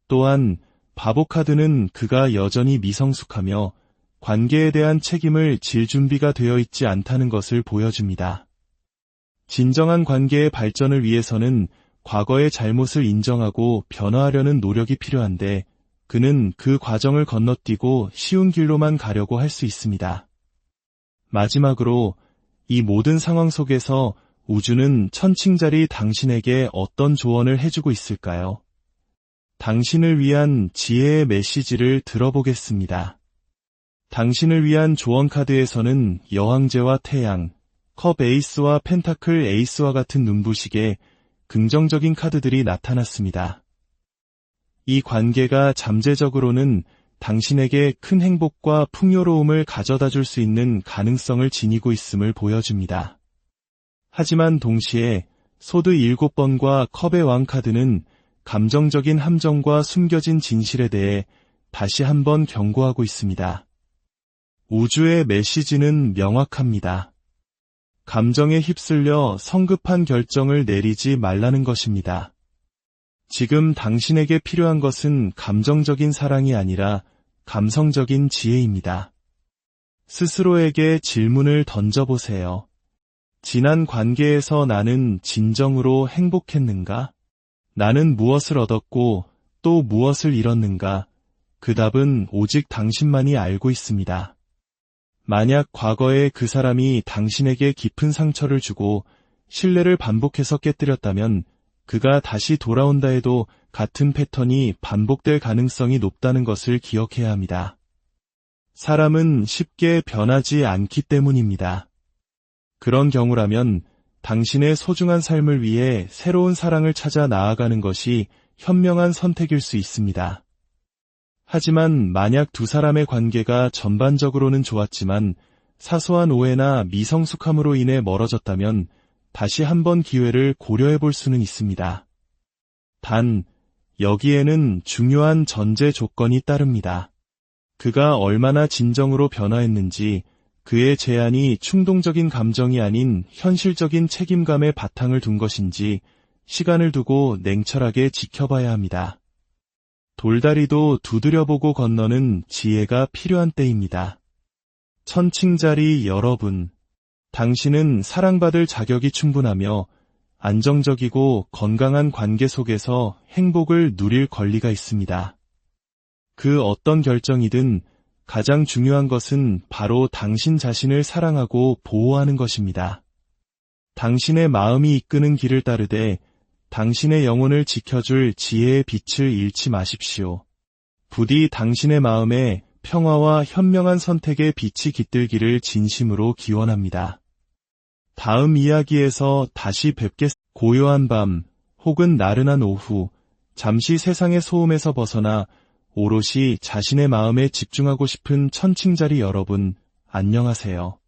또한 바보 카드는 그가 여전히 미성숙하며 관계에 대한 책임을 질 준비가 되어 있지 않다는 것을 보여줍니다. 진정한 관계의 발전을 위해서는 과거의 잘못을 인정하고 변화하려는 노력이 필요한데 그는 그 과정을 건너뛰고 쉬운 길로만 가려고 할 수 있습니다. 마지막으로 이 모든 상황 속에서 우주는 천칭자리 당신에게 어떤 조언을 해주고 있을까요? 당신을 위한 지혜의 메시지를 들어보겠습니다. 당신을 위한 조언 카드에서는 여왕제와 태양, 컵 에이스와 펜타클 에이스와 같은 눈부시게 긍정적인 카드들이 나타났습니다. 이 관계가 잠재적으로는 당신에게 큰 행복과 풍요로움을 가져다 줄 수 있는 가능성을 지니고 있음을 보여줍니다. 하지만 동시에 소드 7번과 컵의 왕 카드는 감정적인 함정과 숨겨진 진실에 대해 다시 한번 경고하고 있습니다. 우주의 메시지는 명확합니다. 감정에 휩쓸려 성급한 결정을 내리지 말라는 것입니다. 지금 당신에게 필요한 것은 감정적인 사랑이 아니라 감성적인 지혜입니다. 스스로에게 질문을 던져보세요. 지난 관계에서 나는 진정으로 행복했는가? 나는 무엇을 얻었고 또 무엇을 잃었는가? 그 답은 오직 당신만이 알고 있습니다. 만약 과거에 그 사람이 당신에게 깊은 상처를 주고 신뢰를 반복해서 깨뜨렸다면 그가 다시 돌아온다 해도 같은 패턴이 반복될 가능성이 높다는 것을 기억해야 합니다. 사람은 쉽게 변하지 않기 때문입니다. 그런 경우라면 당신의 소중한 삶을 위해 새로운 사랑을 찾아 나아가는 것이 현명한 선택일 수 있습니다. 하지만 만약 두 사람의 관계가 전반적으로는 좋았지만 사소한 오해나 미성숙함으로 인해 멀어졌다면 다시 한번 기회를 고려해 볼 수는 있습니다. 단, 여기에는 중요한 전제 조건이 따릅니다. 그가 얼마나 진정으로 변화했는지, 그의 제안이 충동적인 감정이 아닌 현실적인 책임감에 바탕을 둔 것인지 시간을 두고 냉철하게 지켜봐야 합니다. 돌다리도 두드려보고 건너는 지혜가 필요한 때입니다. 천칭자리 여러분, 당신은 사랑받을 자격이 충분하며 안정적이고 건강한 관계 속에서 행복을 누릴 권리가 있습니다. 그 어떤 결정이든 가장 중요한 것은 바로 당신 자신을 사랑하고 보호하는 것입니다. 당신의 마음이 이끄는 길을 따르되 당신의 영혼을 지켜줄 지혜의 빛을 잃지 마십시오. 부디 당신의 마음에 평화와 현명한 선택의 빛이 깃들기를 진심으로 기원합니다. 다음 이야기에서 다시 뵙겠습니다. 고요한 밤 혹은 나른한 오후, 잠시 세상의 소음에서 벗어나 오롯이 자신의 마음에 집중하고 싶은 천칭자리 여러분, 안녕하세요.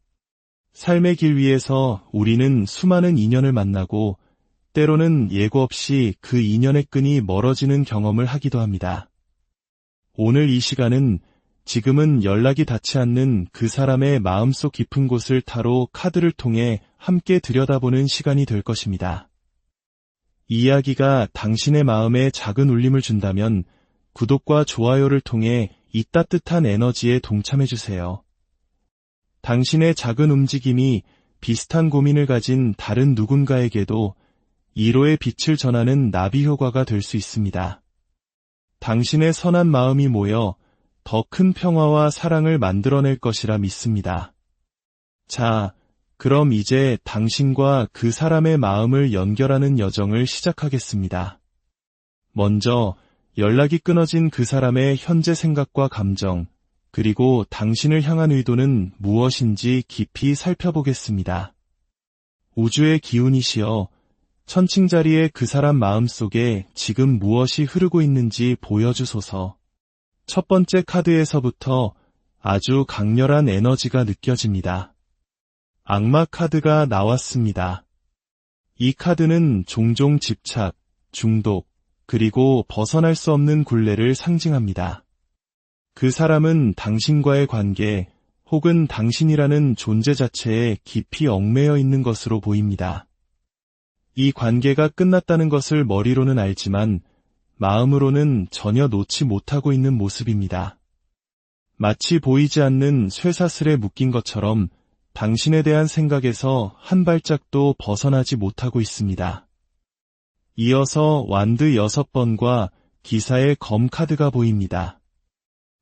삶의 길 위에서 우리는 수많은 인연을 만나고 때로는 예고 없이 그 인연의 끈이 멀어지는 경험을 하기도 합니다. 오늘 이 시간은 지금은 연락이 닿지 않는 그 사람의 마음속 깊은 곳을 타로 카드를 통해 함께 들여다보는 시간이 될 것입니다. 이 이야기가 당신의 마음에 작은 울림을 준다면 구독과 좋아요를 통해 이 따뜻한 에너지에 동참해주세요. 당신의 작은 움직임이 비슷한 고민을 가진 다른 누군가에게도 위로의 빛을 전하는 나비 효과가 될 수 있습니다. 당신의 선한 마음이 모여 더 큰 평화와 사랑을 만들어낼 것이라 믿습니다. 자, 그럼 이제 당신과 그 사람의 마음을 연결하는 여정을 시작하겠습니다. 먼저 연락이 끊어진 그 사람의 현재 생각과 감정, 그리고 당신을 향한 의도는 무엇인지 깊이 살펴보겠습니다. 우주의 기운이시여, 천칭자리의 그 사람 마음속에 지금 무엇이 흐르고 있는지 보여주소서. 첫 번째 카드에서부터 아주 강렬한 에너지가 느껴집니다. 악마 카드가 나왔습니다. 이 카드는 종종 집착, 중독, 그리고 벗어날 수 없는 굴레를 상징합니다. 그 사람은 당신과의 관계 혹은 당신이라는 존재 자체에 깊이 얽매여 있는 것으로 보입니다. 이 관계가 끝났다는 것을 머리로는 알지만 마음으로는 전혀 놓지 못하고 있는 모습입니다. 마치 보이지 않는 쇠사슬에 묶인 것처럼 당신에 대한 생각에서 한 발짝도 벗어나지 못하고 있습니다. 이어서 완드 6번과 기사의 검 카드가 보입니다.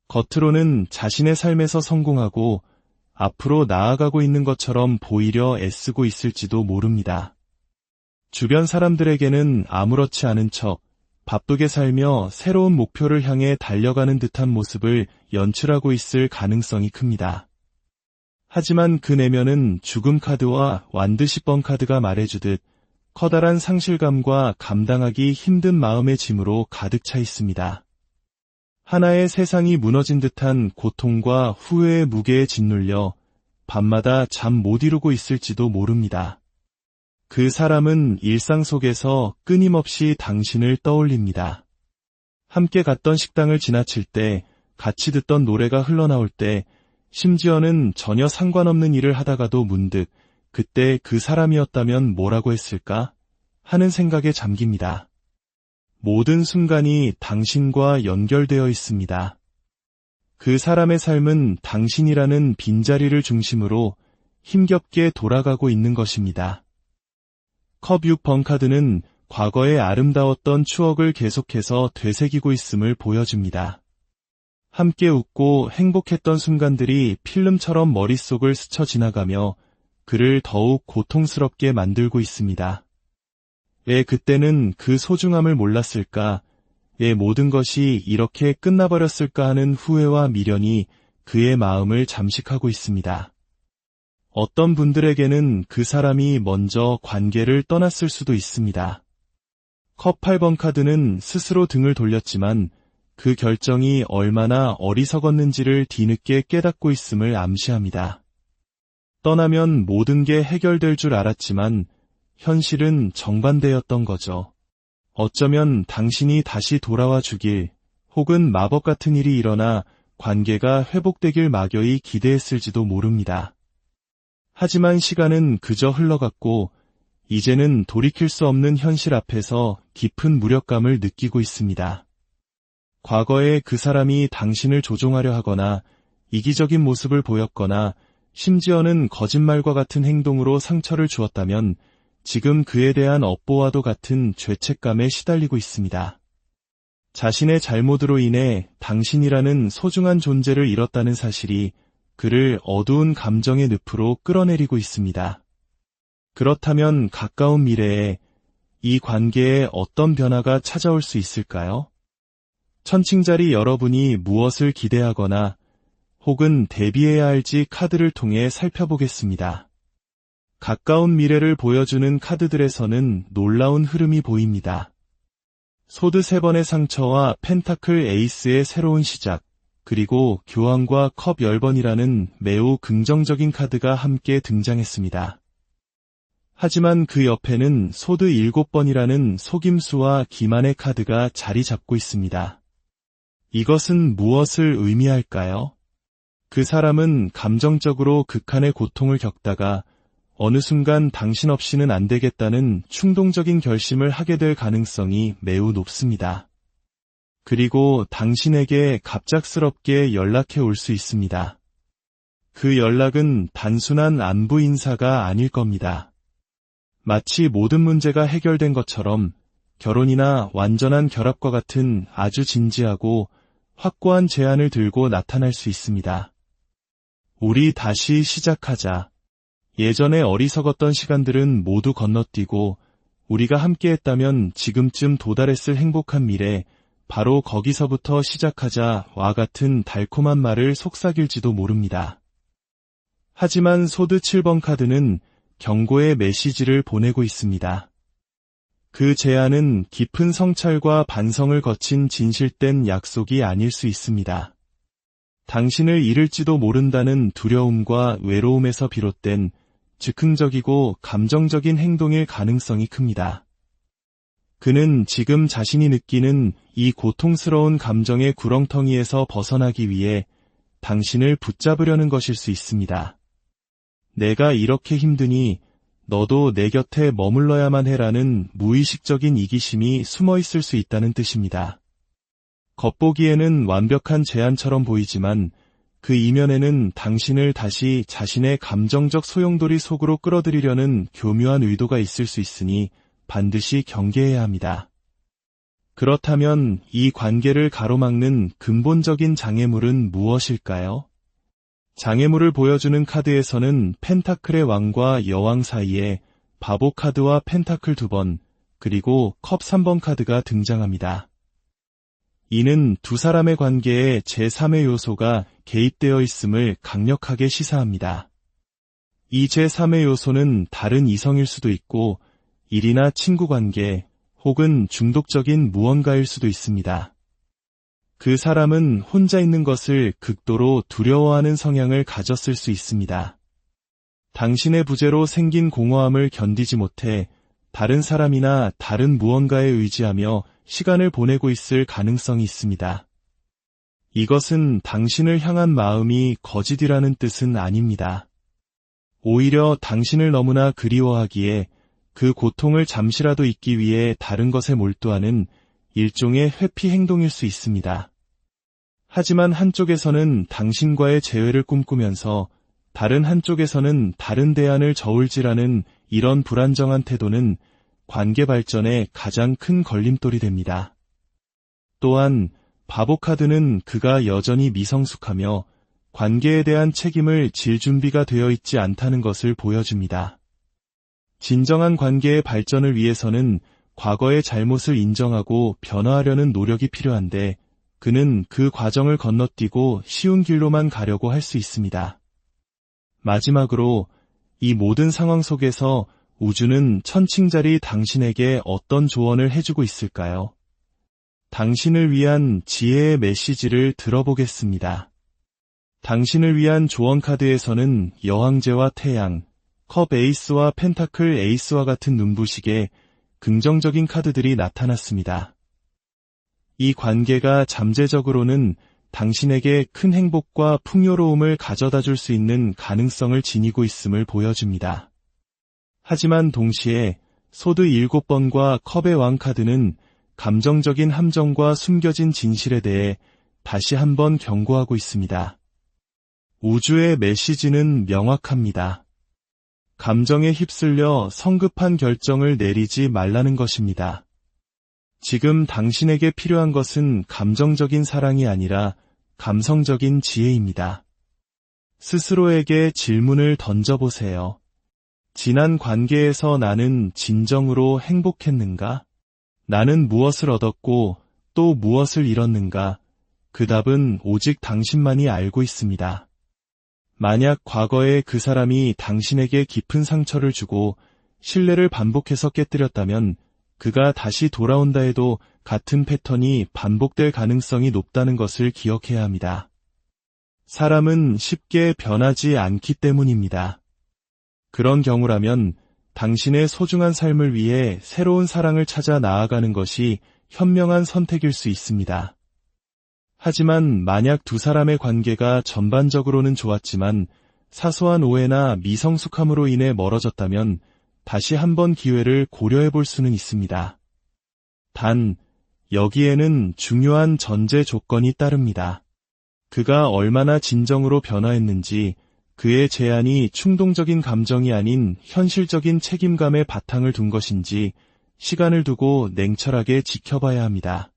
겉으로는 자신의 삶에서 성공하고 앞으로 나아가고 있는 것처럼 보이려 애쓰고 있을지도 모릅니다. 주변 사람들에게는 아무렇지 않은 척 바쁘게 살며 새로운 목표를 향해 달려가는 듯한 모습을 연출하고 있을 가능성이 큽니다. 하지만 그 내면은 죽음 카드와 완드 10번 카드가 말해주듯 커다란 상실감과 감당하기 힘든 마음의 짐으로 가득 차 있습니다. 하나의 세상이 무너진 듯한 고통과 후회의 무게에 짓눌려 밤마다 잠 못 이루고 있을지도 모릅니다. 그 사람은 일상 속에서 끊임없이 당신을 떠올립니다. 함께 갔던 식당을 지나칠 때, 같이 듣던 노래가 흘러나올 때, 심지어는 전혀 상관없는 일을 하다가도 문득 그때 그 사람이었다면 뭐라고 했을까 하는 생각에 잠깁니다. 모든 순간이 당신과 연결되어 있습니다. 그 사람의 삶은 당신이라는 빈자리를 중심으로 힘겹게 돌아가고 있는 것입니다. 컵 6번 카드는 과거의 아름다웠던 추억을 계속해서 되새기고 있음을 보여줍니다. 함께 웃고 행복했던 순간들이 필름처럼 머릿속을 스쳐 지나가며 그를 더욱 고통스럽게 만들고 있습니다. 왜 그때는 그 소중함을 몰랐을까? 왜 모든 것이 이렇게 끝나버렸을까 하는 후회와 미련이 그의 마음을 잠식하고 있습니다. 어떤 분들에게는 그 사람이 먼저 관계를 떠났을 수도 있습니다. 컵 8번 카드는 스스로 등을 돌렸지만 그 결정이 얼마나 어리석었는지를 뒤늦게 깨닫고 있음을 암시합니다. 떠나면 모든 게 해결될 줄 알았지만 현실은 정반대였던 거죠. 어쩌면 당신이 다시 돌아와 주길 혹은 마법 같은 일이 일어나 관계가 회복되길 막연히 기대했을지도 모릅니다. 하지만 시간은 그저 흘러갔고 이제는 돌이킬 수 없는 현실 앞에서 깊은 무력감을 느끼고 있습니다. 과거에 그 사람이 당신을 조종하려 하거나 이기적인 모습을 보였거나 심지어는 거짓말과 같은 행동으로 상처를 주었다면 지금 그에 대한 업보와도 같은 죄책감에 시달리고 있습니다. 자신의 잘못으로 인해 당신이라는 소중한 존재를 잃었다는 사실이 그를 어두운 감정의 늪으로 끌어내리고 있습니다. 그렇다면 가까운 미래에 이 관계에 어떤 변화가 찾아올 수 있을까요? 천칭자리 여러분이 무엇을 기대하거나 혹은 대비해야 할지 카드를 통해 살펴보겠습니다. 가까운 미래를 보여주는 카드들에서는 놀라운 흐름이 보입니다. 소드 3번의 상처와 펜타클 에이스의 새로운 시작, 그리고 교황과 컵 10번이라는 매우 긍정적인 카드가 함께 등장했습니다. 하지만 그 옆에는 소드 7번이라는 속임수와 기만의 카드가 자리 잡고 있습니다. 이것은 무엇을 의미할까요? 그 사람은 감정적으로 극한의 고통을 겪다가 어느 순간 당신 없이는 안 되겠다는 충동적인 결심을 하게 될 가능성이 매우 높습니다. 그리고 당신에게 갑작스럽게 연락해 올 수 있습니다. 그 연락은 단순한 안부 인사가 아닐 겁니다. 마치 모든 문제가 해결된 것처럼 결혼이나 완전한 결합과 같은 아주 진지하고 확고한 제안을 들고 나타날 수 있습니다. 우리 다시 시작하자. 예전에 어리석었던 시간들은 모두 건너뛰고 우리가 함께했다면 지금쯤 도달했을 행복한 미래, 바로 거기서부터 시작하자와 같은 달콤한 말을 속삭일지도 모릅니다. 하지만 소드 7번 카드는 경고의 메시지를 보내고 있습니다. 그 제안은 깊은 성찰과 반성을 거친 진실된 약속이 아닐 수 있습니다. 당신을 잃을지도 모른다는 두려움과 외로움에서 비롯된 즉흥적이고 감정적인 행동일 가능성이 큽니다. 그는 지금 자신이 느끼는 이 고통스러운 감정의 구렁텅이에서 벗어나기 위해 당신을 붙잡으려는 것일 수 있습니다. 내가 이렇게 힘드니 너도 내 곁에 머물러야만 해라는 무의식적인 이기심이 숨어 있을 수 있다는 뜻입니다. 겉보기에는 완벽한 제안처럼 보이지만 그 이면에는 당신을 다시 자신의 감정적 소용돌이 속으로 끌어들이려는 교묘한 의도가 있을 수 있으니 반드시 경계해야 합니다. 그렇다면 이 관계를 가로막는 근본적인 장애물은 무엇일까요? 장애물을 보여주는 카드에서는 펜타클의 왕과 여왕 사이에 바보 카드와 펜타클 2번, 그리고 컵 3번 카드가 등장합니다. 이는 두 사람의 관계에 제3의 요소가 개입되어 있음을 강력하게 시사합니다. 이 제3의 요소는 다른 이성일 수도 있고 일이나 친구 관계 혹은 중독적인 무언가일 수도 있습니다. 그 사람은 혼자 있는 것을 극도로 두려워하는 성향을 가졌을 수 있습니다. 당신의 부재로 생긴 공허함을 견디지 못해 다른 사람이나 다른 무언가에 의지하며 시간을 보내고 있을 가능성이 있습니다. 이것은 당신을 향한 마음이 거짓이라는 뜻은 아닙니다. 오히려 당신을 너무나 그리워하기에 그 고통을 잠시라도 잊기 위해 다른 것에 몰두하는 일종의 회피 행동일 수 있습니다. 하지만 한쪽에서는 당신과의 재회를 꿈꾸면서 다른 한쪽에서는 다른 대안을 저울질하는 이런 불안정한 태도는 관계 발전에 가장 큰 걸림돌이 됩니다. 또한 바보 카드는 그가 여전히 미성숙하며 관계에 대한 책임을 질 준비가 되어 있지 않다는 것을 보여줍니다. 진정한 관계의 발전을 위해서는 과거의 잘못을 인정하고 변화하려는 노력이 필요한데 그는 그 과정을 건너뛰고 쉬운 길로만 가려고 할 수 있습니다. 마지막으로 이 모든 상황 속에서 우주는 천칭자리 당신에게 어떤 조언을 해주고 있을까요? 당신을 위한 지혜의 메시지를 들어보겠습니다. 당신을 위한 조언 카드에서는 여왕제와 태양, 컵 에이스와 펜타클 에이스와 같은 눈부시게 긍정적인 카드들이 나타났습니다. 이 관계가 잠재적으로는 당신에게 큰 행복과 풍요로움을 가져다 줄 수 있는 가능성을 지니고 있음을 보여줍니다. 하지만 동시에 소드 7번과 컵의 왕 카드는 감정적인 함정과 숨겨진 진실에 대해 다시 한번 경고하고 있습니다. 우주의 메시지는 명확합니다. 감정에 휩쓸려 성급한 결정을 내리지 말라는 것입니다. 지금 당신에게 필요한 것은 감정적인 사랑이 아니라 감성적인 지혜입니다. 스스로에게 질문을 던져보세요. 지난 관계에서 나는 진정으로 행복했는가? 나는 무엇을 얻었고 또 무엇을 잃었는가? 그 답은 오직 당신만이 알고 있습니다. 만약 과거에 그 사람이 당신에게 깊은 상처를 주고 신뢰를 반복해서 깨뜨렸다면 그가 다시 돌아온다 해도 같은 패턴이 반복될 가능성이 높다는 것을 기억해야 합니다. 사람은 쉽게 변하지 않기 때문입니다. 그런 경우라면 당신의 소중한 삶을 위해 새로운 사랑을 찾아 나아가는 것이 현명한 선택일 수 있습니다. 하지만 만약 두 사람의 관계가 전반적으로는 좋았지만 사소한 오해나 미성숙함으로 인해 멀어졌다면 다시 한번 기회를 고려해 볼 수는 있습니다. 단, 여기에는 중요한 전제 조건이 따릅니다. 그가 얼마나 진정으로 변화했는지, 그의 제안이 충동적인 감정이 아닌 현실적인 책임감에 바탕을 둔 것인지 시간을 두고 냉철하게 지켜봐야 합니다.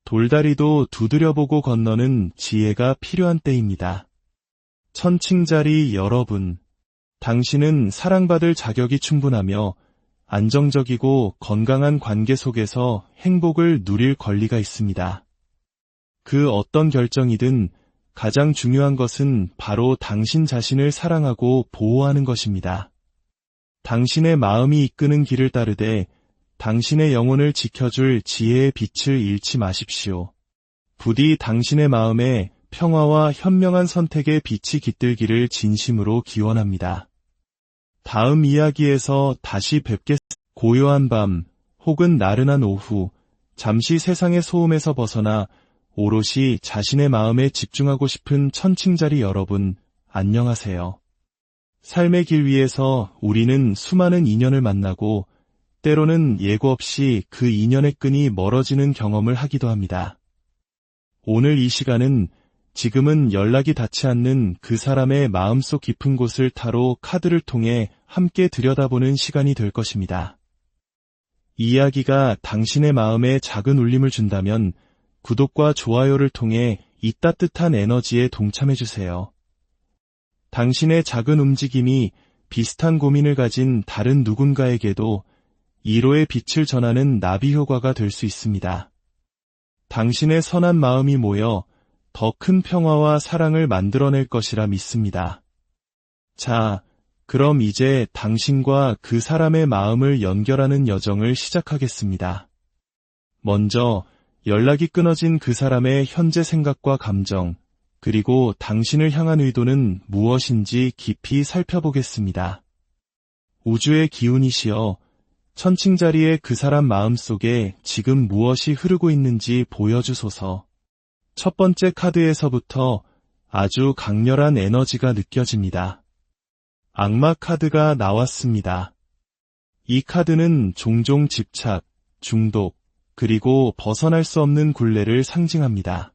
돌다리도 두드려보고 건너는 지혜가 필요한 때입니다. 천칭자리 여러분, 당신은 사랑받을 자격이 충분하며 안정적이고 건강한 관계 속에서 행복을 누릴 권리가 있습니다. 그 어떤 결정이든 가장 중요한 것은 바로 당신 자신을 사랑하고 보호하는 것입니다. 당신의 마음이 이끄는 길을 따르되 당신의 영혼을 지켜줄 지혜의 빛을 잃지 마십시오. 부디 당신의 마음에 평화와 현명한 선택의 빛이 깃들기를 진심으로 기원합니다. 다음 이야기에서 다시 뵙겠습니다. 고요한 밤 혹은 나른한 오후, 잠시 세상의 소음에서 벗어나 오롯이 자신의 마음에 집중하고 싶은 천칭자리 여러분, 안녕하세요. 삶의 길 위에서 우리는 수많은 인연을 만나고 때로는 예고 없이 그 인연의 끈이 멀어지는 경험을 하기도 합니다. 오늘 이 시간은 지금은 연락이 닿지 않는 그 사람의 마음속 깊은 곳을 타로 카드를 통해 함께 들여다보는 시간이 될 것입니다. 이 이야기가 당신의 마음에 작은 울림을 준다면 구독과 좋아요를 통해 이 따뜻한 에너지에 동참해주세요. 당신의 작은 움직임이 비슷한 고민을 가진 다른 누군가에게도 이로의 빛을 전하는 나비 효과가 될 수 있습니다. 당신의 선한 마음이 모여 더 큰 평화와 사랑을 만들어낼 것이라 믿습니다. 자, 그럼 이제 당신과 그 사람의 마음을 연결하는 여정을 시작하겠습니다. 먼저 연락이 끊어진 그 사람의 현재 생각과 감정, 그리고 당신을 향한 의도는 무엇인지 깊이 살펴보겠습니다. 우주의 기운이시여, 천칭자리의 그 사람 마음속에 지금 무엇이 흐르고 있는지 보여주소서. 첫 번째 카드에서부터 아주 강렬한 에너지가 느껴집니다. 악마 카드가 나왔습니다. 이 카드는 종종 집착, 중독, 그리고 벗어날 수 없는 굴레를 상징합니다.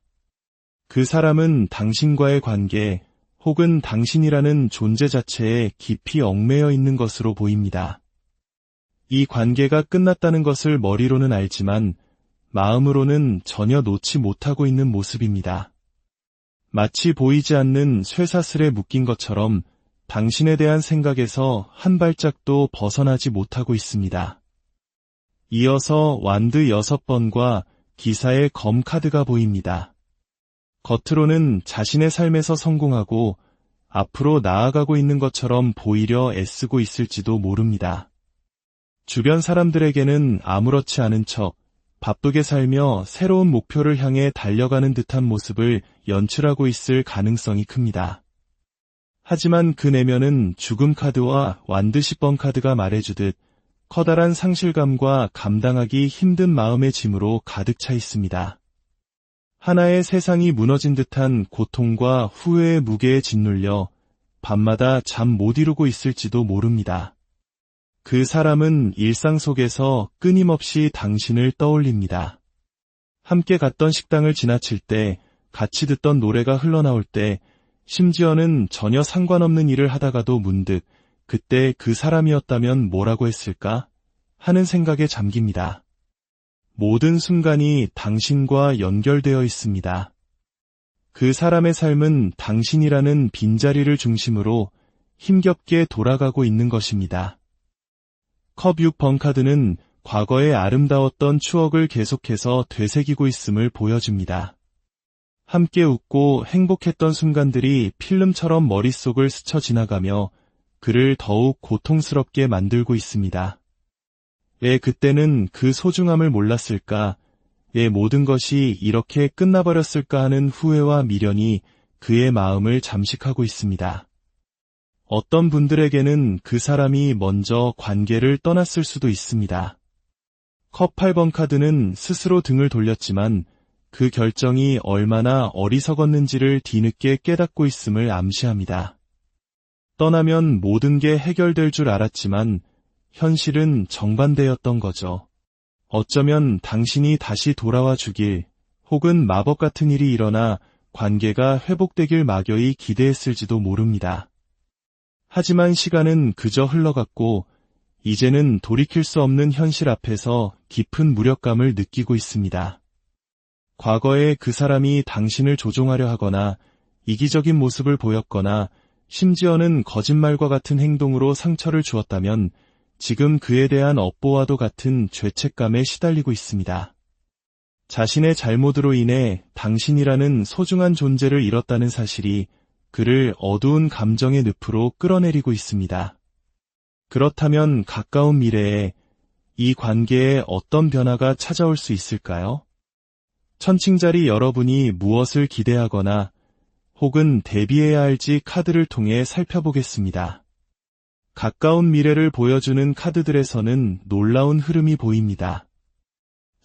그 사람은 당신과의 관계 혹은 당신이라는 존재 자체에 깊이 얽매여 있는 것으로 보입니다. 이 관계가 끝났다는 것을 머리로는 알지만 마음으로는 전혀 놓지 못하고 있는 모습입니다. 마치 보이지 않는 쇠사슬에 묶인 것처럼 당신에 대한 생각에서 한 발짝도 벗어나지 못하고 있습니다. 이어서 완드 6번과 기사의 검 카드가 보입니다. 겉으로는 자신의 삶에서 성공하고 앞으로 나아가고 있는 것처럼 보이려 애쓰고 있을지도 모릅니다. 주변 사람들에게는 아무렇지 않은 척 바쁘게 살며 새로운 목표를 향해 달려가는 듯한 모습을 연출하고 있을 가능성이 큽니다. 하지만 그 내면은 죽음 카드와 완드 10번 카드가 말해주듯 커다란 상실감과 감당하기 힘든 마음의 짐으로 가득 차 있습니다. 하나의 세상이 무너진 듯한 고통과 후회의 무게에 짓눌려 밤마다 잠 못 이루고 있을지도 모릅니다. 그 사람은 일상 속에서 끊임없이 당신을 떠올립니다. 함께 갔던 식당을 지나칠 때, 같이 듣던 노래가 흘러나올 때, 심지어는 전혀 상관없는 일을 하다가도 문득 그때 그 사람이었다면 뭐라고 했을까? 하는 생각에 잠깁니다. 모든 순간이 당신과 연결되어 있습니다. 그 사람의 삶은 당신이라는 빈자리를 중심으로 힘겹게 돌아가고 있는 것입니다. 컵 6번 카드는 과거의 아름다웠던 추억을 계속해서 되새기고 있음을 보여줍니다. 함께 웃고 행복했던 순간들이 필름처럼 머릿속을 스쳐 지나가며 그를 더욱 고통스럽게 만들고 있습니다. 왜 그때는 그 소중함을 몰랐을까? 왜 모든 것이 이렇게 끝나버렸을까 하는 후회와 미련이 그의 마음을 잠식하고 있습니다. 어떤 분들에게는 그 사람이 먼저 관계를 떠났을 수도 있습니다. 컵 8번 카드는 스스로 등을 돌렸지만 그 결정이 얼마나 어리석었는지를 뒤늦게 깨닫고 있음을 암시합니다. 떠나면 모든 게 해결될 줄 알았지만 현실은 정반대였던 거죠. 어쩌면 당신이 다시 돌아와 주길 혹은 마법 같은 일이 일어나 관계가 회복되길 막연히 기대했을지도 모릅니다. 하지만 시간은 그저 흘러갔고 이제는 돌이킬 수 없는 현실 앞에서 깊은 무력감을 느끼고 있습니다. 과거에 그 사람이 당신을 조종하려 하거나 이기적인 모습을 보였거나 심지어는 거짓말과 같은 행동으로 상처를 주었다면 지금 그에 대한 업보와도 같은 죄책감에 시달리고 있습니다. 자신의 잘못으로 인해 당신이라는 소중한 존재를 잃었다는 사실이 그를 어두운 감정의 늪으로 끌어내리고 있습니다. 그렇다면 가까운 미래에 이 관계에 어떤 변화가 찾아올 수 있을까요? 천칭자리 여러분이 무엇을 기대하거나 혹은 대비해야 할지 카드를 통해 살펴보겠습니다. 가까운 미래를 보여주는 카드들에서는 놀라운 흐름이 보입니다.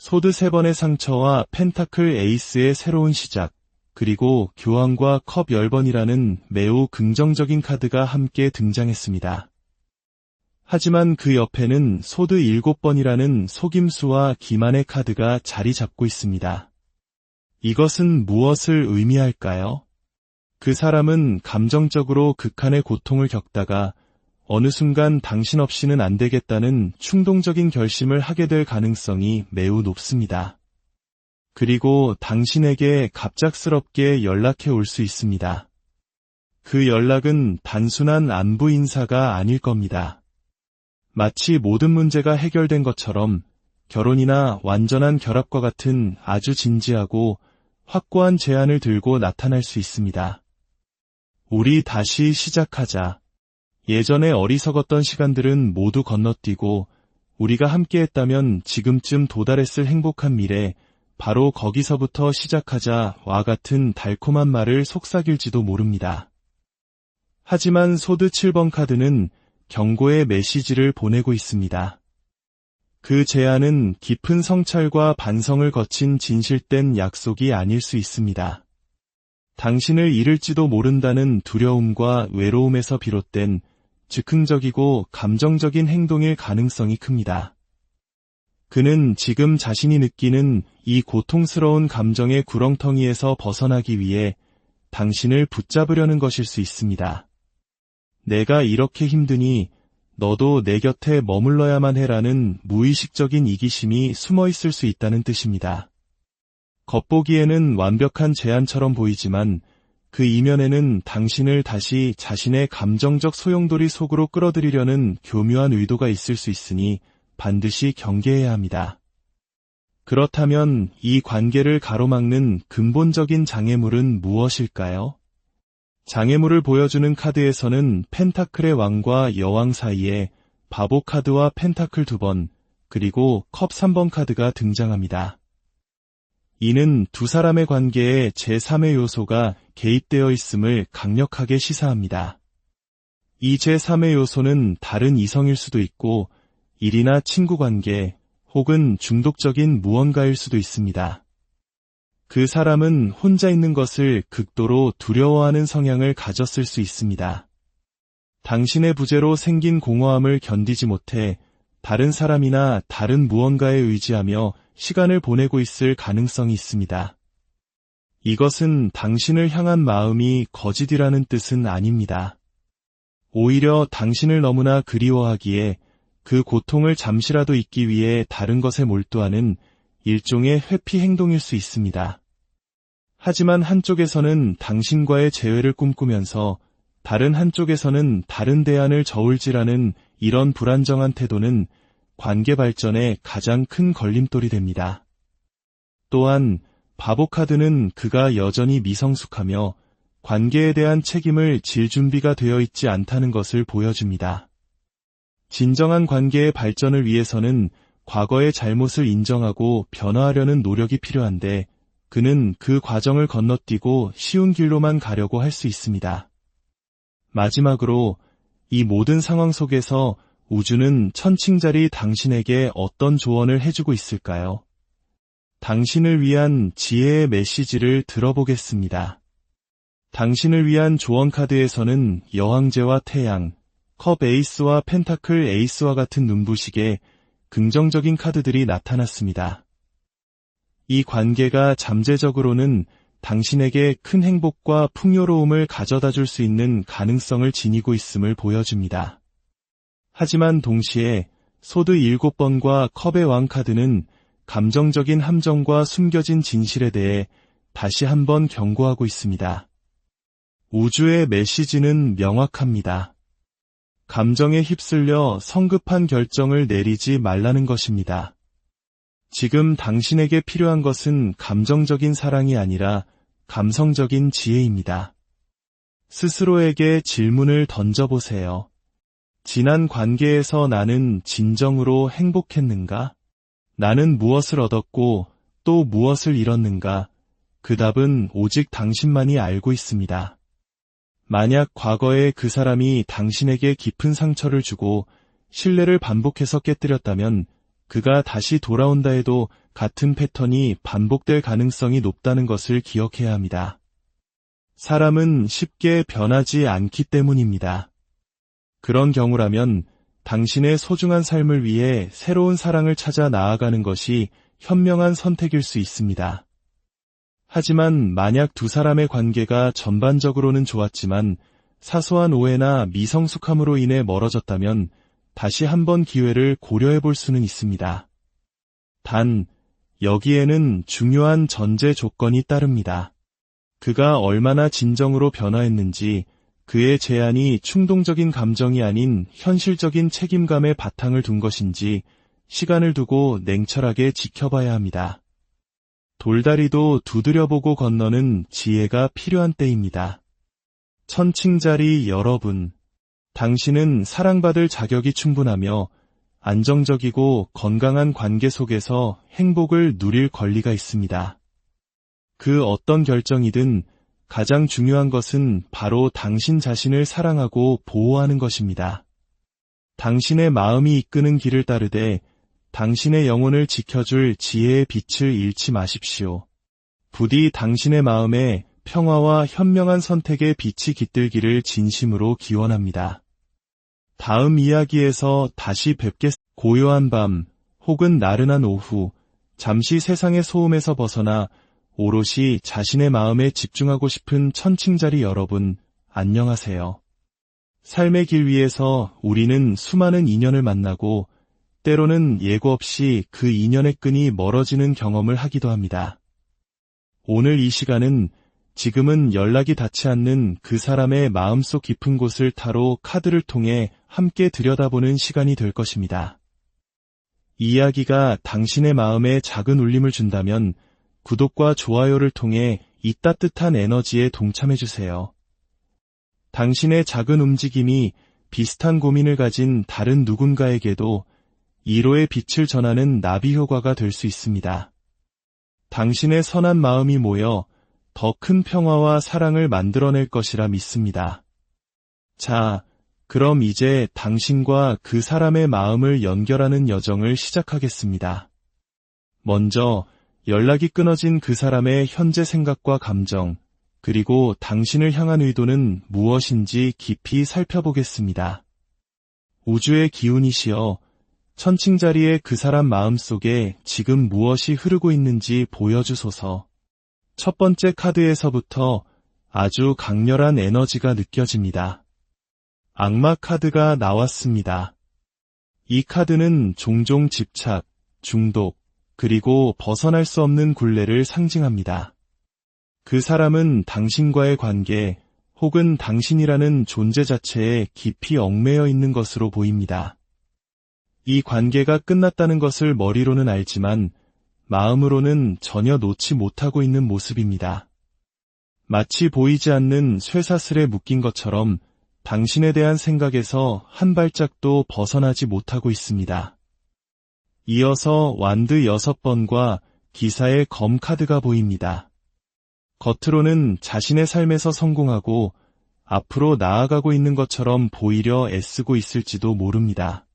소드 3번의 상처와 펜타클 에이스의 새로운 시작, 그리고 교황과 컵 10번이라는 매우 긍정적인 카드가 함께 등장했습니다. 하지만 그 옆에는 소드 7번이라는 속임수와 기만의 카드가 자리 잡고 있습니다. 이것은 무엇을 의미할까요? 그 사람은 감정적으로 극한의 고통을 겪다가 어느 순간 당신 없이는 안 되겠다는 충동적인 결심을 하게 될 가능성이 매우 높습니다. 그리고 당신에게 갑작스럽게 연락해 올 수 있습니다. 그 연락은 단순한 안부 인사가 아닐 겁니다. 마치 모든 문제가 해결된 것처럼 결혼이나 완전한 결합과 같은 아주 진지하고 확고한 제안을 들고 나타날 수 있습니다. 우리 다시 시작하자. 예전에 어리석었던 시간들은 모두 건너뛰고 우리가 함께했다면 지금쯤 도달했을 행복한 미래, 바로 거기서부터 시작하자와 같은 달콤한 말을 속삭일지도 모릅니다. 하지만 소드 7번 카드는 경고의 메시지를 보내고 있습니다. 그 제안은 깊은 성찰과 반성을 거친 진실된 약속이 아닐 수 있습니다. 당신을 잃을지도 모른다는 두려움과 외로움에서 비롯된 즉흥적이고 감정적인 행동일 가능성이 큽니다. 그는 지금 자신이 느끼는 이 고통스러운 감정의 구렁텅이에서 벗어나기 위해 당신을 붙잡으려는 것일 수 있습니다. 내가 이렇게 힘드니 너도 내 곁에 머물러야만 해라는 무의식적인 이기심이 숨어 있을 수 있다는 뜻입니다. 겉보기에는 완벽한 제안처럼 보이지만 그 이면에는 당신을 다시 자신의 감정적 소용돌이 속으로 끌어들이려는 교묘한 의도가 있을 수 있으니 반드시 경계해야 합니다. 그렇다면 이 관계를 가로막는 근본적인 장애물은 무엇일까요? 장애물을 보여주는 카드에서는 펜타클의 왕과 여왕 사이에 바보 카드와 펜타클 2번, 그리고 컵 3번 카드가 등장합니다. 이는 두 사람의 관계에 제3의 요소가 개입되어 있음을 강력하게 시사합니다. 이 제3의 요소는 다른 이성일 수도 있고 일이나 친구 관계 혹은 중독적인 무언가일 수도 있습니다. 그 사람은 혼자 있는 것을 극도로 두려워하는 성향을 가졌을 수 있습니다. 당신의 부재로 생긴 공허함을 견디지 못해 다른 사람이나 다른 무언가에 의지하며 시간을 보내고 있을 가능성이 있습니다. 이것은 당신을 향한 마음이 거짓이라는 뜻은 아닙니다. 오히려 당신을 너무나 그리워하기에 그 고통을 잠시라도 잊기 위해 다른 것에 몰두하는 일종의 회피 행동일 수 있습니다. 하지만 한쪽에서는 당신과의 재회를 꿈꾸면서 다른 한쪽에서는 다른 대안을 저울질하는 이런 불안정한 태도는 관계 발전에 가장 큰 걸림돌이 됩니다. 또한 바보 카드는 그가 여전히 미성숙하며 관계에 대한 책임을 질 준비가 되어 있지 않다는 것을 보여줍니다. 진정한 관계의 발전을 위해서는 과거의 잘못을 인정하고 변화하려는 노력이 필요한데 그는 그 과정을 건너뛰고 쉬운 길로만 가려고 할 수 있습니다. 마지막으로 이 모든 상황 속에서 우주는 천칭자리 당신에게 어떤 조언을 해주고 있을까요? 당신을 위한 지혜의 메시지를 들어보겠습니다. 당신을 위한 조언 카드에서는 여왕제와 태양, 컵 에이스와 펜타클 에이스와 같은 눈부시게 긍정적인 카드들이 나타났습니다. 이 관계가 잠재적으로는 당신에게 큰 행복과 풍요로움을 가져다 줄 수 있는 가능성을 지니고 있음을 보여줍니다. 하지만 동시에 소드 7번과 컵의 왕 카드는 감정적인 함정과 숨겨진 진실에 대해 다시 한번 경고하고 있습니다. 우주의 메시지는 명확합니다. 감정에 휩쓸려 성급한 결정을 내리지 말라는 것입니다. 지금 당신에게 필요한 것은 감정적인 사랑이 아니라 감성적인 지혜입니다. 스스로에게 질문을 던져보세요. 지난 관계에서 나는 진정으로 행복했는가? 나는 무엇을 얻었고 또 무엇을 잃었는가? 그 답은 오직 당신만이 알고 있습니다. 만약 과거에 그 사람이 당신에게 깊은 상처를 주고 신뢰를 반복해서 깨뜨렸다면 그가 다시 돌아온다 해도 같은 패턴이 반복될 가능성이 높다는 것을 기억해야 합니다. 사람은 쉽게 변하지 않기 때문입니다. 그런 경우라면 당신의 소중한 삶을 위해 새로운 사랑을 찾아 나아가는 것이 현명한 선택일 수 있습니다. 하지만 만약 두 사람의 관계가 전반적으로는 좋았지만 사소한 오해나 미성숙함으로 인해 멀어졌다면 다시 한번 기회를 고려해 볼 수는 있습니다. 단, 여기에는 중요한 전제 조건이 따릅니다. 그가 얼마나 진정으로 변화했는지, 그의 제안이 충동적인 감정이 아닌 현실적인 책임감에 바탕을 둔 것인지 시간을 두고 냉철하게 지켜봐야 합니다. 돌다리도 두드려보고 건너는 지혜가 필요한 때입니다. 천칭자리 여러분, 당신은 사랑받을 자격이 충분하며 안정적이고 건강한 관계 속에서 행복을 누릴 권리가 있습니다. 그 어떤 결정이든 가장 중요한 것은 바로 당신 자신을 사랑하고 보호하는 것입니다. 당신의 마음이 이끄는 길을 따르되 당신의 영혼을 지켜줄 지혜의 빛을 잃지 마십시오. 부디 당신의 마음에 평화와 현명한 선택의 빛이 깃들기를 진심으로 기원합니다. 다음 이야기에서 다시 고요한 밤 혹은 나른한 오후, 잠시 세상의 소음에서 벗어나 오롯이 자신의 마음에 집중하고 싶은 천칭자리 여러분, 안녕하세요. 삶의 길 위에서 우리는 수많은 인연을 만나고 때로는 예고 없이 그 인연의 끈이 멀어지는 경험을 하기도 합니다. 오늘 이 시간은 지금은 연락이 닿지 않는 그 사람의 마음속 깊은 곳을 타로 카드를 통해 함께 들여다보는 시간이 될 것입니다. 이 이야기가 당신의 마음에 작은 울림을 준다면 구독과 좋아요를 통해 이 따뜻한 에너지에 동참해주세요. 당신의 작은 움직임이 비슷한 고민을 가진 다른 누군가에게도 이로의 빛을 전하는 나비 효과가 될 수 있습니다. 당신의 선한 마음이 모여 더 큰 평화와 사랑을 만들어낼 것이라 믿습니다. 자, 그럼 이제 당신과 그 사람의 마음을 연결하는 여정을 시작하겠습니다. 먼저 연락이 끊어진 그 사람의 현재 생각과 감정, 그리고 당신을 향한 의도는 무엇인지 깊이 살펴보겠습니다. 우주의 기운이시여, 천칭자리의 그 사람 마음속에 지금 무엇이 흐르고 있는지 보여주소서. 첫 번째 카드에서부터 아주 강렬한 에너지가 느껴집니다. 악마 카드가 나왔습니다. 이 카드는 종종 집착, 중독, 그리고 벗어날 수 없는 굴레를 상징합니다. 그 사람은 당신과의 관계 혹은 당신이라는 존재 자체에 깊이 얽매여 있는 것으로 보입니다. 이 관계가 끝났다는 것을 머리로는 알지만 마음으로는 전혀 놓지 못하고 있는 모습입니다. 마치 보이지 않는 쇠사슬에 묶인 것처럼 당신에 대한 생각에서 한 발짝도 벗어나지 못하고 있습니다. 이어서 완드 6번과 기사의 검 카드가 보입니다. 겉으로는 자신의 삶에서 성공하고 앞으로 나아가고 있는 것처럼 보이려 애쓰고 있을지도 모릅니다.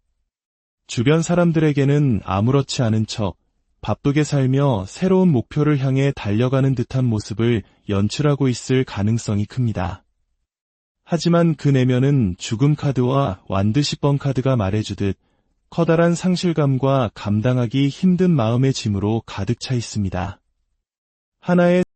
주변 사람들에게는 아무렇지 않은 척 바쁘게 살며 새로운 목표를 향해 달려가는 듯한 모습을 연출하고 있을 가능성이 큽니다. 하지만 그 내면은 죽음 카드와 완드 10번 카드가 말해주듯 커다란 상실감과 감당하기 힘든 마음의 짐으로 가득 차 있습니다. 하나의